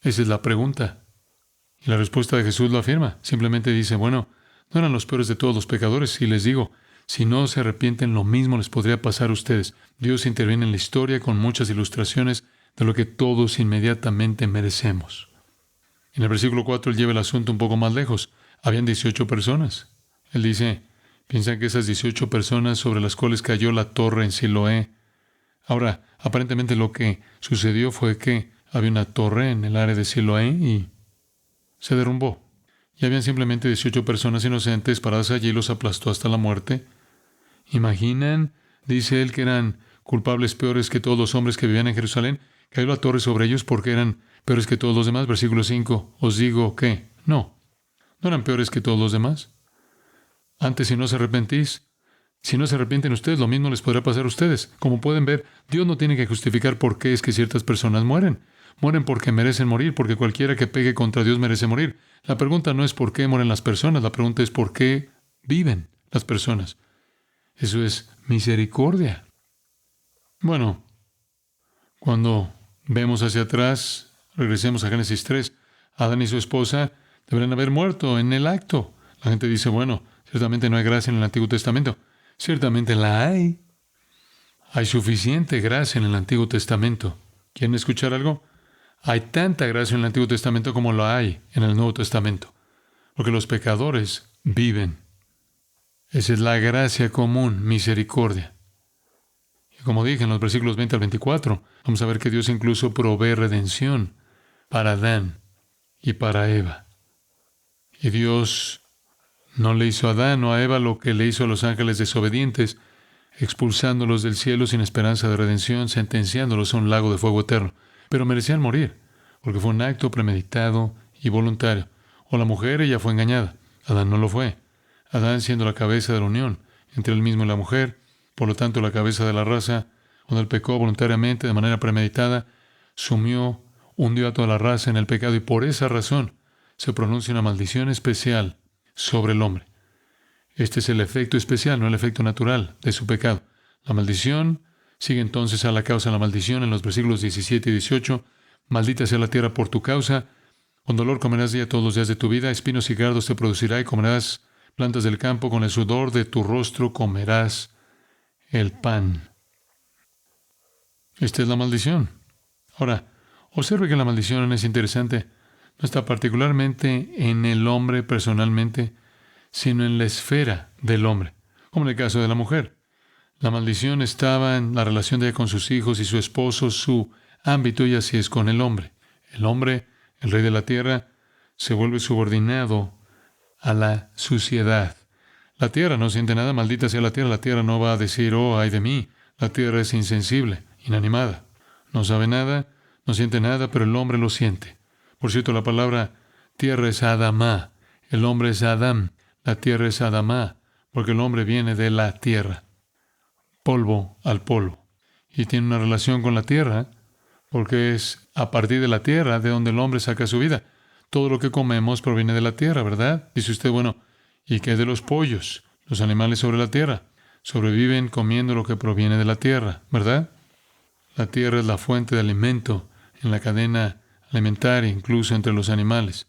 Esa es la pregunta. Y la respuesta de Jesús lo afirma. Simplemente dice, bueno, no eran los peores de todos los pecadores. Y les digo, si no se arrepienten, lo mismo les podría pasar a ustedes. Dios interviene en la historia con muchas ilustraciones de lo que todos inmediatamente merecemos. En el versículo 4 él lleva el asunto un poco más lejos. Habían 18 personas. Él dice, piensan que esas 18 personas sobre las cuales cayó la torre en Siloé. Ahora, aparentemente lo que sucedió fue que había una torre en el área de Siloé y se derrumbó. Y habían simplemente 18 personas inocentes paradas allí y los aplastó hasta la muerte. ¿Imaginan? Dice él que eran culpables peores que todos los hombres que vivían en Jerusalén. Cayó la torre sobre ellos porque eran peores que todos los demás. Versículo 5. Os digo que no eran peores que todos los demás. Antes, si no se arrepienten ustedes, lo mismo les podrá pasar a ustedes. Como pueden ver, Dios no tiene que justificar por qué es que ciertas personas mueren. Mueren porque merecen morir, porque cualquiera que pegue contra Dios merece morir. La pregunta no es por qué mueren las personas, la pregunta es por qué viven las personas. Eso es misericordia. Bueno, cuando vemos hacia atrás, regresemos a Génesis 3, Adán y su esposa deberían haber muerto en el acto. La gente dice, bueno, ciertamente no hay gracia en el Antiguo Testamento. Ciertamente la hay. Hay suficiente gracia en el Antiguo Testamento. ¿Quieren escuchar algo? Hay tanta gracia en el Antiguo Testamento como la hay en el Nuevo Testamento. Porque los pecadores viven. Esa es la gracia común, misericordia. Y como dije en los versículos 20 al 24, vamos a ver que Dios incluso provee redención para Adán y para Eva. Y Dios no le hizo a Adán o a Eva lo que le hizo a los ángeles desobedientes, expulsándolos del cielo sin esperanza de redención, sentenciándolos a un lago de fuego eterno. Pero merecían morir, porque fue un acto premeditado y voluntario. O la mujer, ella fue engañada. Adán no lo fue. Adán siendo la cabeza de la unión entre él mismo y la mujer, por lo tanto la cabeza de la raza, cuando él pecó voluntariamente, de manera premeditada, hundió a toda la raza en el pecado y por esa razón se pronuncia una maldición especial sobre el hombre. Este es el efecto especial, no el efecto natural de su pecado. La maldición sigue entonces a la causa de la maldición en los versículos 17 y 18. Maldita sea la tierra por tu causa. Con dolor comerás de ella todos los días de tu vida. Espinos y cardos te producirá y comerás plantas del campo. Con el sudor de tu rostro comerás el pan. Esta es la maldición. Ahora, observe que la maldición es interesante. No está particularmente en el hombre personalmente, sino en la esfera del hombre, como en el caso de la mujer. La maldición estaba en la relación de ella con sus hijos y su esposo, su ámbito, y así es con el hombre. El hombre, el rey de la tierra, se vuelve subordinado a la suciedad. La tierra no siente nada, maldita sea la tierra no va a decir, oh, ay de mí. La tierra es insensible, inanimada. No sabe nada, no siente nada, pero el hombre lo siente. Por cierto, la palabra Tierra es Adamá. El hombre es Adán. La tierra es Adamá, porque el hombre viene de la tierra. Polvo al polvo. Y tiene una relación con la tierra, porque es a partir de la tierra de donde el hombre saca su vida. Todo lo que comemos proviene de la tierra, ¿verdad? Dice usted, bueno, ¿y qué de los pollos? Los animales sobre la tierra sobreviven comiendo lo que proviene de la tierra, ¿verdad? La tierra es la fuente de alimento en la cadena alimentaria, incluso entre los animales.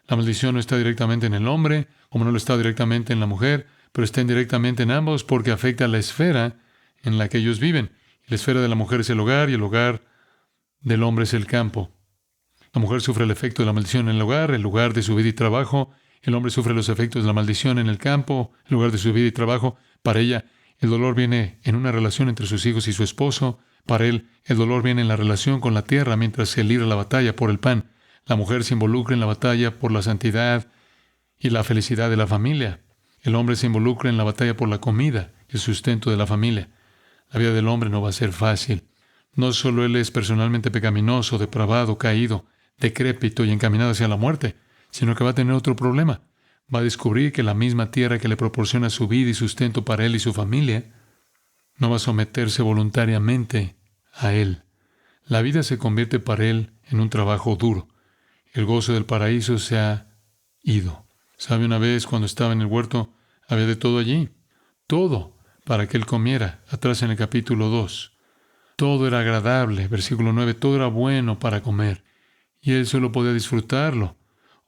La maldición no está directamente en el hombre, como no lo está directamente en la mujer, pero está indirectamente en ambos porque afecta a la esfera en la que ellos viven. Y la esfera de la mujer es el hogar y el hogar del hombre es el campo. La mujer sufre el efecto de la maldición en el lugar de su vida y trabajo. El hombre sufre los efectos de la maldición en el campo, el lugar de su vida y trabajo. Para ella, el dolor viene en una relación entre sus hijos y su esposo. Para él, el dolor viene en la relación con la tierra mientras se libra la batalla por el pan. La mujer se involucra en la batalla por la santidad y la felicidad de la familia. El hombre se involucra en la batalla por la comida y el sustento de la familia. La vida del hombre no va a ser fácil. No solo él es personalmente pecaminoso, depravado, caído, decrépito y encaminado hacia la muerte, sino que va a tener otro problema. Va a descubrir que la misma tierra que le proporciona su vida y sustento para él y su familia no va a someterse voluntariamente a él. La vida se convierte para él en un trabajo duro. El gozo del paraíso se ha ido. ¿Sabe? Una vez cuando estaba en el huerto, había de todo allí. Todo para que él comiera. Atrás en el capítulo 2. Todo era agradable. Versículo 9. Todo era bueno para comer. Y él solo podía disfrutarlo.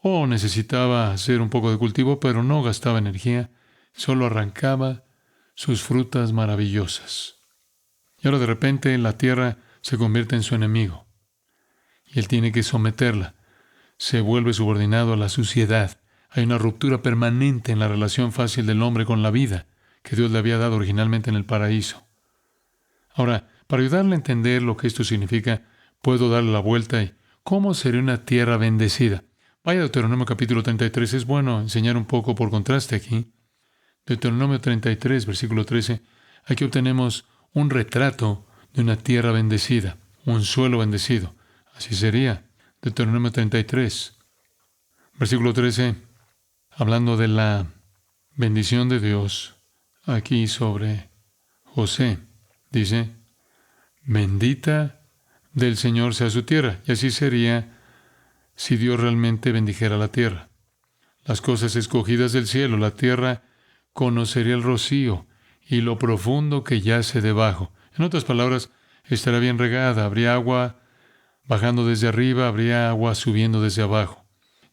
Necesitaba hacer un poco de cultivo, pero no gastaba energía. Solo arrancaba sus frutas maravillosas. Y ahora de repente la tierra se convierte en su enemigo. Y él tiene que someterla. Se vuelve subordinado a la suciedad. Hay una ruptura permanente en la relación fácil del hombre con la vida que Dios le había dado originalmente en el paraíso. Ahora, para ayudarle a entender lo que esto significa, puedo darle la vuelta y ¿cómo sería una tierra bendecida? Vaya a Deuteronomio capítulo 33. Es bueno enseñar un poco por contraste aquí. Deuteronomio 33, versículo 13. Aquí obtenemos un retrato de una tierra bendecida, un suelo bendecido. Así sería. Deuteronomio 33, versículo 13, hablando de la bendición de Dios aquí sobre José, dice, bendita del Señor sea su tierra. Y así sería si Dios realmente bendijera la tierra. Las cosas escogidas del cielo, la tierra conocería el rocío y lo profundo que yace debajo. En otras palabras, estará bien regada, habría agua bajando desde arriba, habría agua subiendo desde abajo.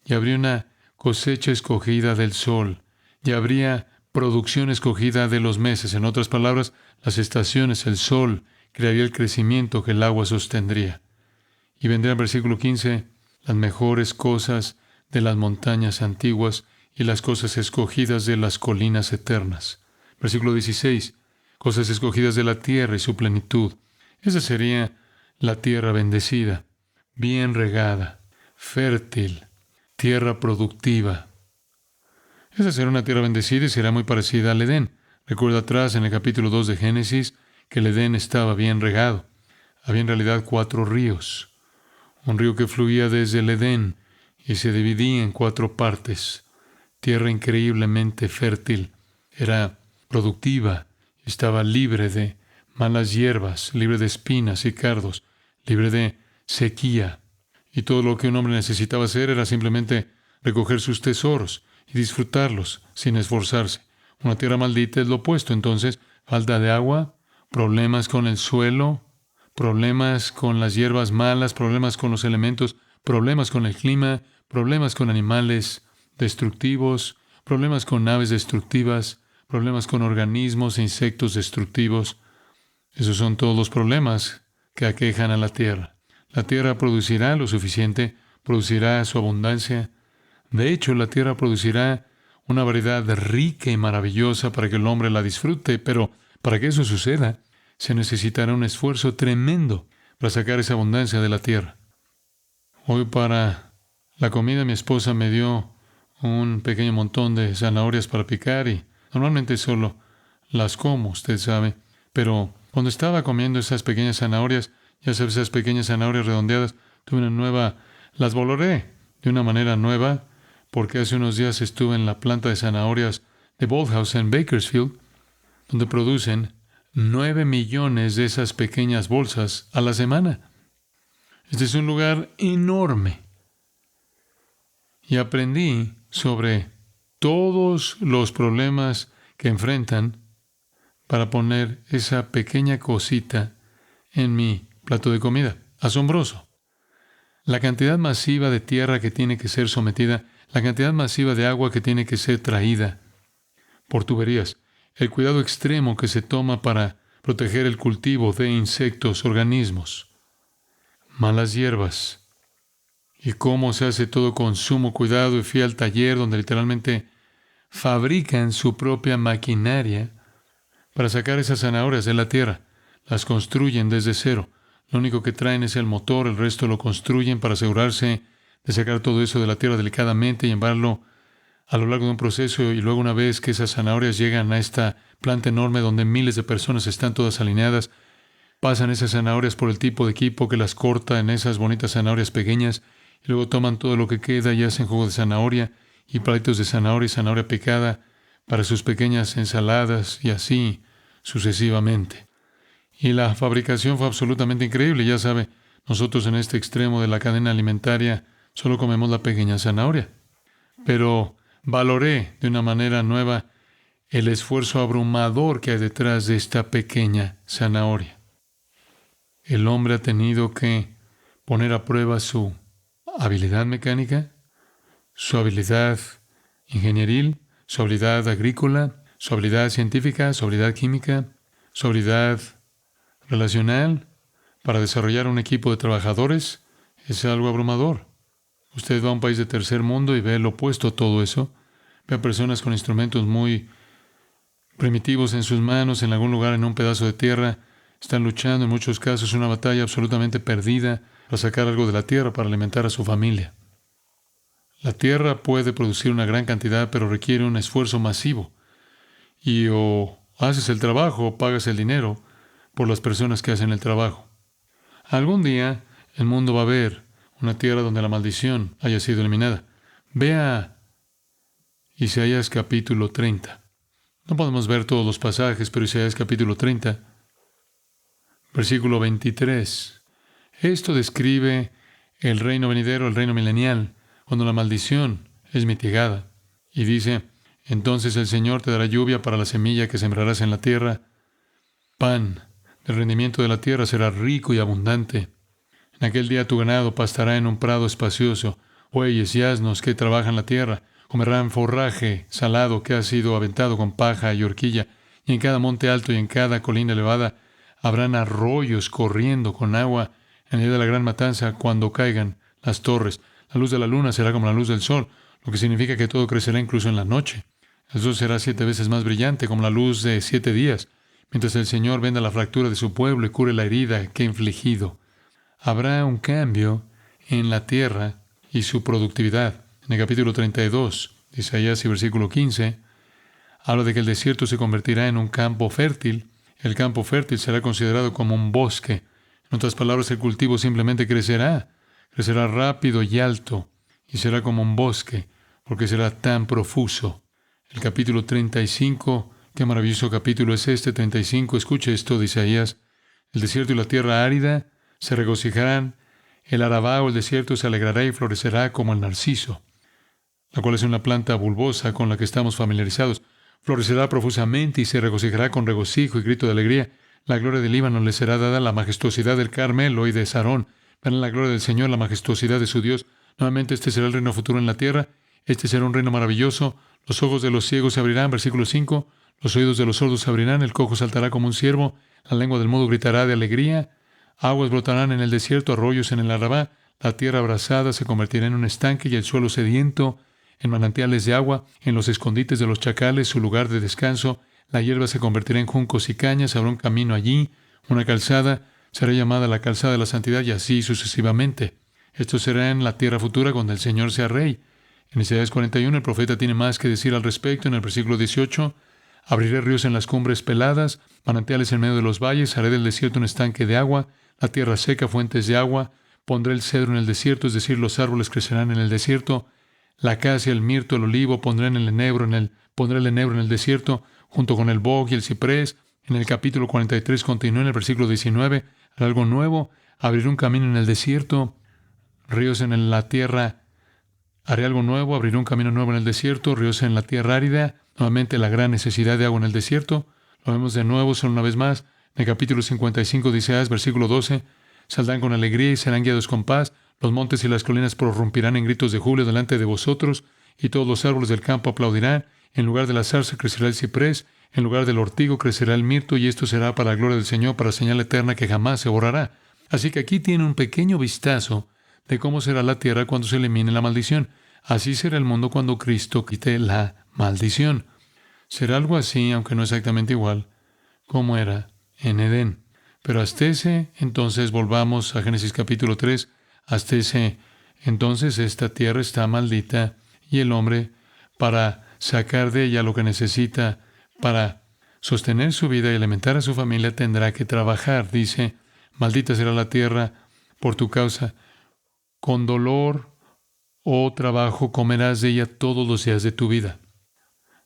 Y habría una cosecha escogida del sol. Y habría producción escogida de los meses. En otras palabras, las estaciones, el sol, crearía el crecimiento que el agua sostendría. Y vendrá el versículo 15, las mejores cosas de las montañas antiguas y las cosas escogidas de las colinas eternas. Versículo 16, cosas escogidas de la tierra y su plenitud. Esa sería la tierra bendecida, bien regada, fértil, tierra productiva. Esa será una tierra bendecida y será muy parecida al Edén. Recuerda atrás en el capítulo 2 de Génesis que el Edén estaba bien regado. Había en realidad 4 ríos. Un río que fluía desde el Edén y se dividía en 4 partes. Tierra increíblemente fértil. Era productiva. Estaba libre de malas hierbas, libre de espinas y cardos, libre de sequía. Y todo lo que un hombre necesitaba hacer era simplemente recoger sus tesoros y disfrutarlos sin esforzarse. Una tierra maldita es lo opuesto. Entonces, falta de agua, problemas con el suelo, problemas con las hierbas malas, problemas con los elementos, problemas con el clima, problemas con animales destructivos, problemas con aves destructivas, problemas con organismos e insectos destructivos. Esos son todos los problemas que aquejan a la tierra. La tierra producirá lo suficiente, producirá su abundancia. De hecho, la tierra producirá una variedad rica y maravillosa para que el hombre la disfrute, pero para que eso suceda, se necesitará un esfuerzo tremendo para sacar esa abundancia de la tierra. Hoy para la comida mi esposa me dio un pequeño montón de zanahorias para picar y normalmente solo las como, usted sabe, pero cuando estaba comiendo esas pequeñas zanahorias, ya sabes, esas pequeñas zanahorias redondeadas, tuve una nueva, las valoré de una manera nueva, porque hace unos días estuve en la planta de zanahorias de Bolthouse en Bakersfield, donde producen 9 millones de esas pequeñas bolsas a la semana. Este es un lugar enorme. Y aprendí sobre todos los problemas que enfrentan para poner esa pequeña cosita en mi plato de comida. Asombroso. La cantidad masiva de tierra que tiene que ser sometida, la cantidad masiva de agua que tiene que ser traída por tuberías, el cuidado extremo que se toma para proteger el cultivo de insectos, organismos, malas hierbas, y cómo se hace todo con sumo cuidado. Y fui al taller donde literalmente fabrican su propia maquinaria para sacar esas zanahorias de la tierra. Las construyen desde cero. Lo único que traen es el motor, el resto lo construyen para asegurarse de sacar todo eso de la tierra delicadamente y llevarlo a lo largo de un proceso. Y luego, una vez que esas zanahorias llegan a esta planta enorme donde miles de personas están todas alineadas, pasan esas zanahorias por el tipo de equipo que las corta en esas bonitas zanahorias pequeñas, y luego toman todo lo que queda y hacen jugo de zanahoria y palitos de zanahoria y zanahoria picada para sus pequeñas ensaladas, y así sucesivamente. Y la fabricación fue absolutamente increíble. Ya sabe, nosotros en este extremo de la cadena alimentaria solo comemos la pequeña zanahoria. Pero valoré de una manera nueva el esfuerzo abrumador que hay detrás de esta pequeña zanahoria. El hombre ha tenido que poner a prueba su habilidad mecánica, su habilidad ingenieril, su habilidad agrícola, su habilidad científica, su habilidad química, su habilidad relacional para desarrollar un equipo de trabajadores. Es algo abrumador. Usted va a un país de tercer mundo y ve lo opuesto a todo eso. Ve a personas con instrumentos muy primitivos en sus manos, en algún lugar, en un pedazo de tierra. Están luchando, en muchos casos, una batalla absolutamente perdida para sacar algo de la tierra para alimentar a su familia. La tierra puede producir una gran cantidad, pero requiere un esfuerzo masivo. Y o haces el trabajo o pagas el dinero por las personas que hacen el trabajo. Algún día el mundo va a ver una tierra donde la maldición haya sido eliminada. Vea Isaías capítulo 30. No podemos ver todos los pasajes, pero Isaías capítulo 30, versículo 23. Esto describe el reino venidero, el reino milenial, cuando la maldición es mitigada. Y dice: entonces el Señor te dará lluvia para la semilla que sembrarás en la tierra. Pan del rendimiento de la tierra será rico y abundante. En aquel día tu ganado pastará en un prado espacioso. Bueyes y asnos que trabajan la tierra comerán forraje salado que ha sido aventado con paja y horquilla. Y en cada monte alto y en cada colina elevada habrán arroyos corriendo con agua en el día de la gran matanza, cuando caigan las torres. La luz de la luna será como la luz del sol, lo que significa que todo crecerá incluso en la noche. El sol será 7 veces más brillante, como la luz de 7 días, mientras el Señor venda la fractura de su pueblo y cure la herida que ha infligido. Habrá un cambio en la tierra y su productividad. En el capítulo 32 de Isaías y versículo 15, habla de que el desierto se convertirá en un campo fértil. El campo fértil será considerado como un bosque. En otras palabras, el cultivo simplemente crecerá rápido y alto, y será como un bosque, porque será tan profuso. El capítulo 35, qué maravilloso capítulo es este, 35, escuche esto de Isaías: el desierto y la tierra árida se regocijarán, el Arabá o el desierto se alegrará y florecerá como el narciso, la cual es una planta bulbosa con la que estamos familiarizados. Florecerá profusamente y se regocijará con regocijo y grito de alegría. La gloria del Líbano le será dada, la majestuosidad del Carmelo y de Sarón. Verán la gloria del Señor, la majestuosidad de su Dios. Nuevamente este será el reino futuro en la tierra. Este será un reino maravilloso. Los ojos de los ciegos se abrirán, versículo 5. Los oídos de los sordos se abrirán, el cojo saltará como un ciervo, la lengua del mudo gritará de alegría. Aguas brotarán en el desierto, arroyos en el Arabá. La tierra abrasada se convertirá en un estanque y el suelo sediento en manantiales de agua. En los escondites de los chacales, su lugar de descanso. La hierba se convertirá en juncos y cañas. Habrá un camino allí, una calzada. Será llamada la calzada de la santidad, y así sucesivamente. Esto será en la tierra futura cuando el Señor sea rey. En Isaías 41 el profeta tiene más que decir al respecto. En el versículo 18, abriré ríos en las cumbres peladas, manantiales en medio de los valles, haré del desierto un estanque de agua, la tierra seca, fuentes de agua. Pondré el cedro en el desierto, es decir, los árboles crecerán en el desierto. La acacia, el mirto, el olivo, pondré el enebro en el desierto, junto con el boj y el ciprés. En el capítulo 43 continúa en el versículo 19, haré algo nuevo, abriré un camino en el desierto, ríos en la tierra. Haré algo nuevo, abriré un camino nuevo en el desierto, ríos en la tierra árida. Nuevamente la gran necesidad de agua en el desierto. Lo vemos de nuevo, solo una vez más. En el capítulo 55 de Isaías, versículo 12, saldrán con alegría y serán guiados con paz. Los montes y las colinas prorrumpirán en gritos de júbilo delante de vosotros, y todos los árboles del campo aplaudirán. En lugar de la zarza crecerá el ciprés, en lugar del ortigo crecerá el mirto, y esto será para la gloria del Señor, para señal eterna que jamás se borrará. Así que aquí tiene un pequeño vistazo de cómo será la tierra cuando se elimine la maldición. Así será el mundo cuando Cristo quite la maldición. Será algo así, aunque no exactamente igual, como era en Edén. Pero hasta ese entonces, volvamos a Génesis capítulo 3, hasta ese entonces esta tierra está maldita y el hombre, para sacar de ella lo que necesita para sostener su vida y alimentar a su familia, tendrá que trabajar. Dice, maldita será la tierra por tu causa. Con dolor o trabajo comerás de ella todos los días de tu vida.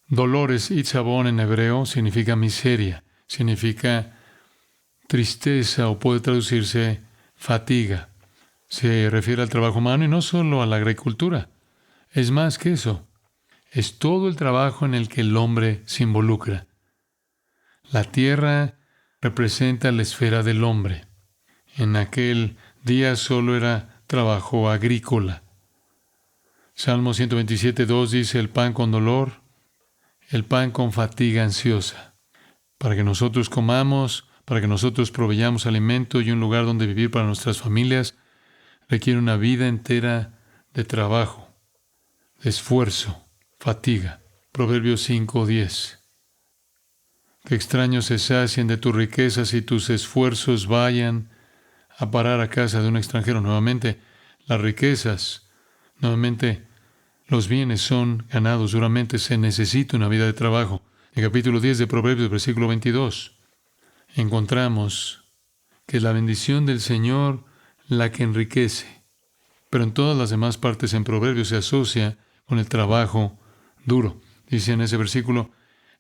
Dolores, itzabón en hebreo, significa miseria, significa tristeza o puede traducirse fatiga. Se refiere al trabajo humano y no solo a la agricultura. Es más que eso. Es todo el trabajo en el que el hombre se involucra. La tierra representa la esfera del hombre. En aquel día solo era trabajo agrícola. Salmo 127:2 dice, el pan con dolor, el pan con fatiga ansiosa. Para que nosotros comamos, para que nosotros proveyamos alimento y un lugar donde vivir para nuestras familias, requiere una vida entera de trabajo, de esfuerzo, fatiga. Proverbios 5:10. Que extraños se sacien de tus riquezas y tus esfuerzos vayan a parar a casa de un extranjero. Nuevamente, las riquezas, nuevamente, los bienes son ganados duramente. Se necesita una vida de trabajo. En el capítulo 10 de Proverbios, versículo 22, encontramos que es la bendición del Señor la que enriquece. Pero en todas las demás partes en Proverbios se asocia con el trabajo duro. Dice en ese versículo,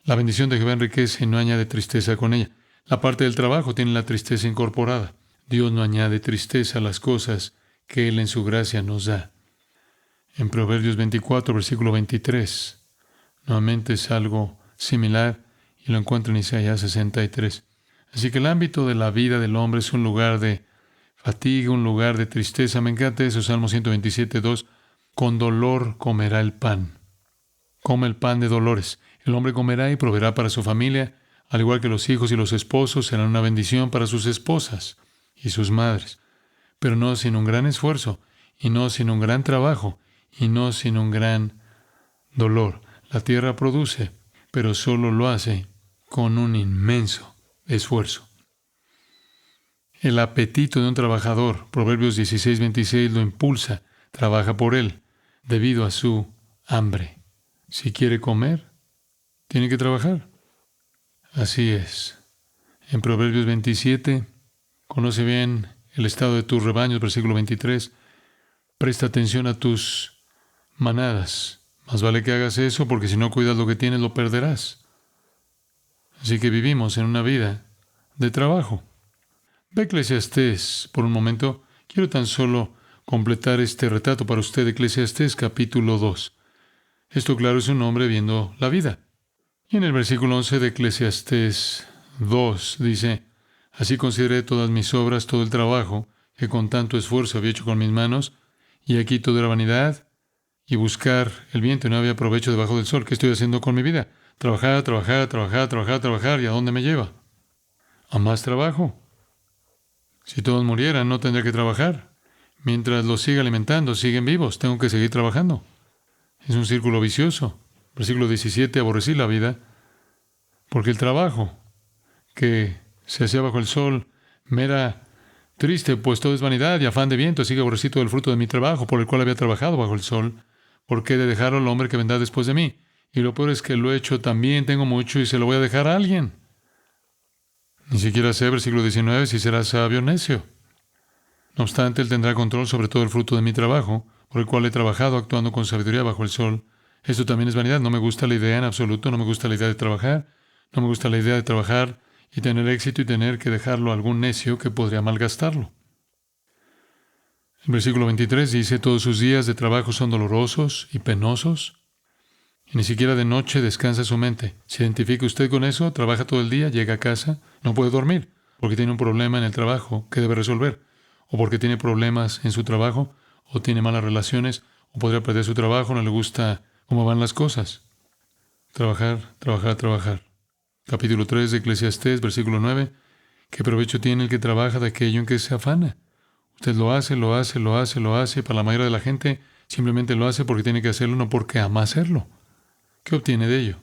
la bendición de Jehová enriquece y no añade tristeza con ella. La parte del trabajo tiene la tristeza incorporada. Dios no añade tristeza a las cosas que Él en su gracia nos da. En Proverbios 24, versículo 23, nuevamente es algo similar y lo encuentro en Isaías 63. Así que el ámbito de la vida del hombre es un lugar de fatiga, un lugar de tristeza. Me encanta eso, Salmo 127:2. Con dolor comerá el pan. Come el pan de dolores. El hombre comerá y proveerá para su familia, al igual que los hijos y los esposos serán una bendición para sus esposas y sus madres. Pero no sin un gran esfuerzo, y no sin un gran trabajo, y no sin un gran dolor. La tierra produce, pero solo lo hace con un inmenso esfuerzo. El apetito de un trabajador, Proverbios 16:26, lo impulsa, trabaja por él, debido a su hambre. Si quiere comer, tiene que trabajar. Así es. En Proverbios 27, conoce bien el estado de tus rebaños, versículo 23, presta atención a tus manadas. Más vale que hagas eso, porque si no cuidas lo que tienes, lo perderás. Así que vivimos en una vida de trabajo. Ve Eclesiastés por un momento. Quiero tan solo completar este retrato para usted de Eclesiastés capítulo 2. Esto, claro, es un hombre viendo la vida. Y en el versículo 11 de Eclesiastés 2 dice, así consideré todas mis obras, todo el trabajo que con tanto esfuerzo había hecho con mis manos, y aquí todo era vanidad, y buscar el viento, y no había provecho debajo del sol. ¿Qué estoy haciendo con mi vida? Trabajar, trabajar, trabajar, trabajar, trabajar. ¿Y a dónde me lleva? A más trabajo. Si todos murieran, no tendría que trabajar. Mientras los siga alimentando, siguen vivos. Tengo que seguir trabajando. Es un círculo vicioso. Versículo 17, aborrecí la vida, porque el trabajo que se hacía bajo el sol me era triste, pues todo es vanidad y afán de viento. Así que aborrecí todo el fruto de mi trabajo, por el cual había trabajado bajo el sol. ¿Por qué he de dejarlo al hombre que vendrá después de mí? Y lo peor es que lo he hecho también, tengo mucho y se lo voy a dejar a alguien. Ni siquiera sé, versículo 19, si será sabio o necio. No obstante, Él tendrá control sobre todo el fruto de mi trabajo, por el cual he trabajado actuando con sabiduría bajo el sol. Esto también es vanidad. No me gusta la idea en absoluto, no me gusta la idea de trabajar, no me gusta la idea de trabajar y tener éxito y tener que dejarlo a algún necio que podría malgastarlo. El versículo 23 dice, todos sus días de trabajo son dolorosos y penosos, y ni siquiera de noche descansa su mente. ¿Se identifica usted con eso? Trabaja todo el día, llega a casa, no puede dormir, porque tiene un problema en el trabajo que debe resolver, o porque tiene problemas en su trabajo, o tiene malas relaciones, o podría perder su trabajo, no le gusta cómo van las cosas. Trabajar, trabajar, trabajar. Capítulo 3 de Eclesiastés, versículo 9. ¿Qué provecho tiene el que trabaja de aquello en que se afana? Usted lo hace, lo hace, lo hace, lo hace. Para la mayoría de la gente simplemente lo hace porque tiene que hacerlo, no porque ama hacerlo. ¿Qué obtiene de ello?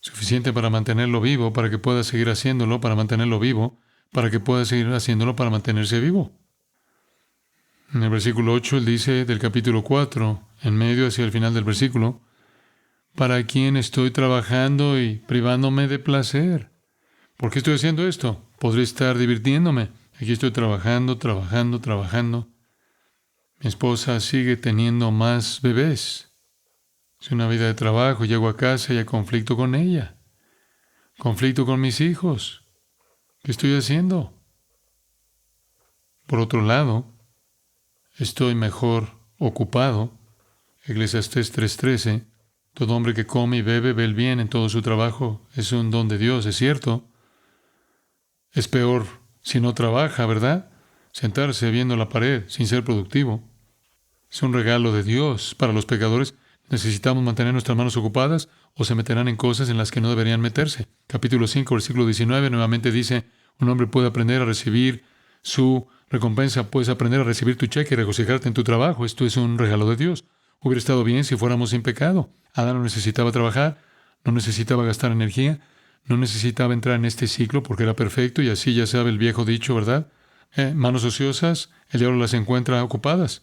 Suficiente para mantenerlo vivo, para que pueda seguir haciéndolo, para mantenerlo vivo, para que pueda seguir haciéndolo, para mantenerse vivo. En el versículo 8, él dice del capítulo 4, en medio hacia el final del versículo, ¿para quién estoy trabajando y privándome de placer? ¿Por qué estoy haciendo esto? Podría estar divirtiéndome. Aquí estoy trabajando, trabajando, trabajando. Mi esposa sigue teniendo más bebés. Es una vida de trabajo. Llego a casa y hay conflicto con ella. Conflicto con mis hijos. ¿Qué estoy haciendo? Por otro lado, estoy mejor ocupado. Eclesiastés 3:13. Todo hombre que come y bebe ve el bien en todo su trabajo. Es un don de Dios, es cierto. Es peor si no trabaja, ¿verdad? Sentarse viendo la pared sin ser productivo. Es un regalo de Dios para los pecadores. Necesitamos mantener nuestras manos ocupadas o se meterán en cosas en las que no deberían meterse. Capítulo 5, versículo 19, nuevamente dice, un hombre puede aprender a recibir su recompensa, puedes aprender a recibir tu cheque y regocijarte en tu trabajo. Esto es un regalo de Dios. Hubiera estado bien si fuéramos sin pecado. Adán no necesitaba trabajar, no necesitaba gastar energía, no necesitaba entrar en este ciclo porque era perfecto y así ya sabe el viejo dicho, ¿verdad? Manos ociosas, el diablo las encuentra ocupadas.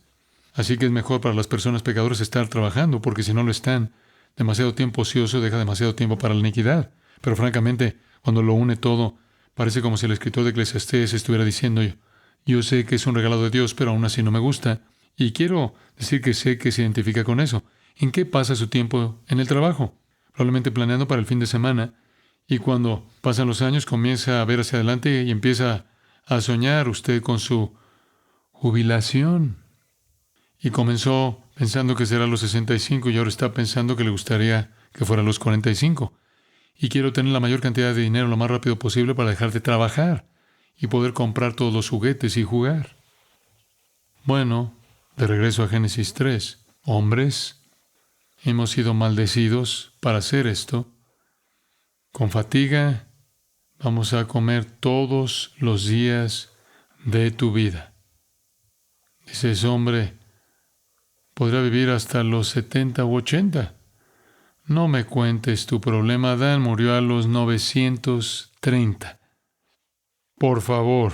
Así que es mejor para las personas pecadoras estar trabajando, porque si no lo están, demasiado tiempo ocioso deja demasiado tiempo para la iniquidad. Pero francamente, cuando lo une todo, parece como si el escritor de Eclesiastés estuviera diciendo, yo sé que es un regalo de Dios, pero aún así no me gusta. Y quiero decir que sé que se identifica con eso. ¿En qué pasa su tiempo en el trabajo? Probablemente planeando para el fin de semana. Y cuando pasan los años, comienza a ver hacia adelante y empieza a soñar usted con su jubilación. Y comenzó pensando que será a los 65 y ahora está pensando que le gustaría que fuera a los 45. Y quiero tener la mayor cantidad de dinero lo más rápido posible para dejar de trabajar y poder comprar todos los juguetes y jugar. Bueno, de regreso a Génesis 3. Hombres, hemos sido maldecidos para hacer esto. Con fatiga vamos a comer todos los días de tu vida. Dices, hombre, podrá vivir hasta los 70 u 80. No me cuentes tu problema. Adán murió a los 930. Por favor,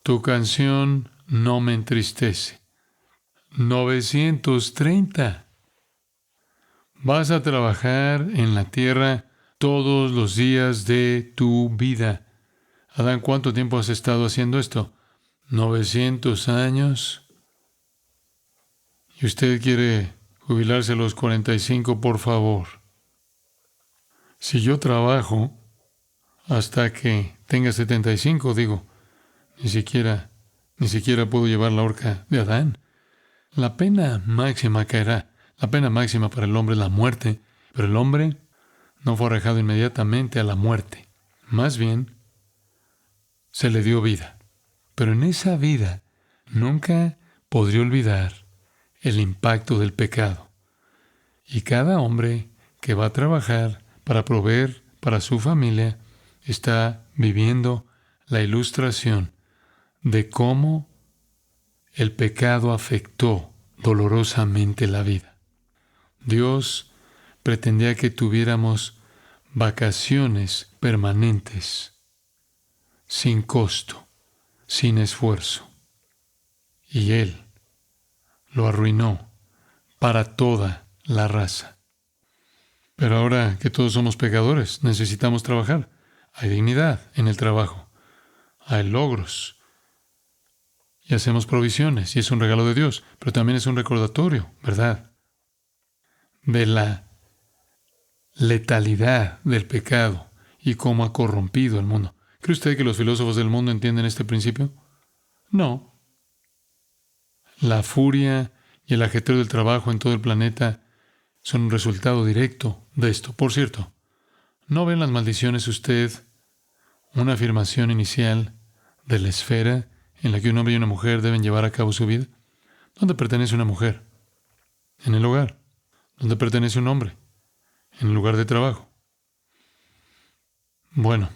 tu canción no me entristece. 930. Vas a trabajar en la tierra todos los días de tu vida. Adán, ¿cuánto tiempo has estado haciendo esto? 900 años. Y usted quiere jubilarse a los 45, por favor. Si yo trabajo hasta que tenga 75, digo, ni siquiera puedo llevar la horca de Adán. La pena máxima caerá. La pena máxima para el hombre es la muerte, pero el hombre no fue arrojado inmediatamente a la muerte. Más bien, se le dio vida. Pero en esa vida nunca podría olvidar el impacto del pecado. Y cada hombre que va a trabajar para proveer para su familia está viviendo la ilustración de cómo el pecado afectó dolorosamente la vida. Dios pretendía que tuviéramos vacaciones permanentes, sin costo, sin esfuerzo. Y Él lo arruinó para toda la raza. Pero ahora que todos somos pecadores, necesitamos trabajar. Hay dignidad en el trabajo. Hay logros. y hacemos provisiones, y es un regalo de Dios, pero también es un recordatorio, ¿verdad?, de la letalidad del pecado y cómo ha corrompido el mundo. ¿Cree usted que los filósofos del mundo entienden este principio? No. La furia y el ajetreo del trabajo en todo el planeta son un resultado directo de esto. Por cierto, ¿no ven las maldiciones usted una afirmación inicial de la esfera en la que un hombre y una mujer deben llevar a cabo su vida? ¿Dónde pertenece una mujer? En el hogar. ¿Dónde pertenece un hombre? En el lugar de trabajo. Bueno,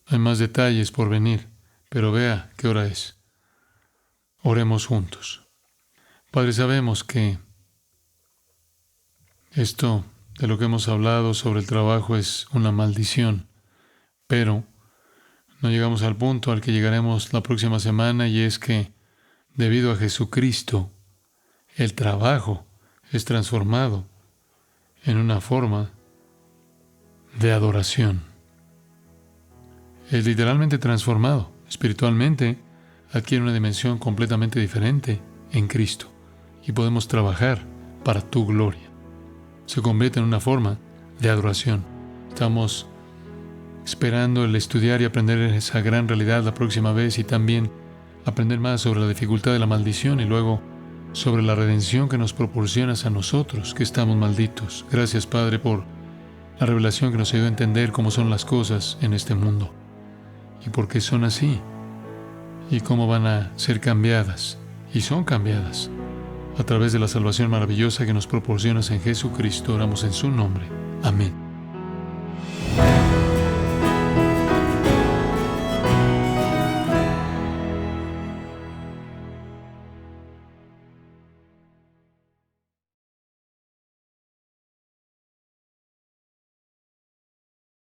hay más detalles por venir, pero vea qué hora es. Oremos juntos. Padre, sabemos que esto de lo que hemos hablado sobre el trabajo es una maldición, pero no llegamos al punto al que llegaremos la próxima semana, y es que debido a Jesucristo, el trabajo es transformado en una forma de adoración. Es literalmente transformado. Espiritualmente adquiere una dimensión completamente diferente en Cristo, y podemos trabajar para tu gloria. Se convierte en una forma de adoración. Estamos esperando el estudiar y aprender esa gran realidad la próxima vez, y también aprender más sobre la dificultad de la maldición y luego sobre la redención que nos proporcionas a nosotros que estamos malditos. Gracias, Padre, por la revelación que nos ayudó a entender cómo son las cosas en este mundo y por qué son así y cómo van a ser cambiadas, y son cambiadas a través de la salvación maravillosa que nos proporcionas en Jesucristo. Oramos en su nombre. Amén.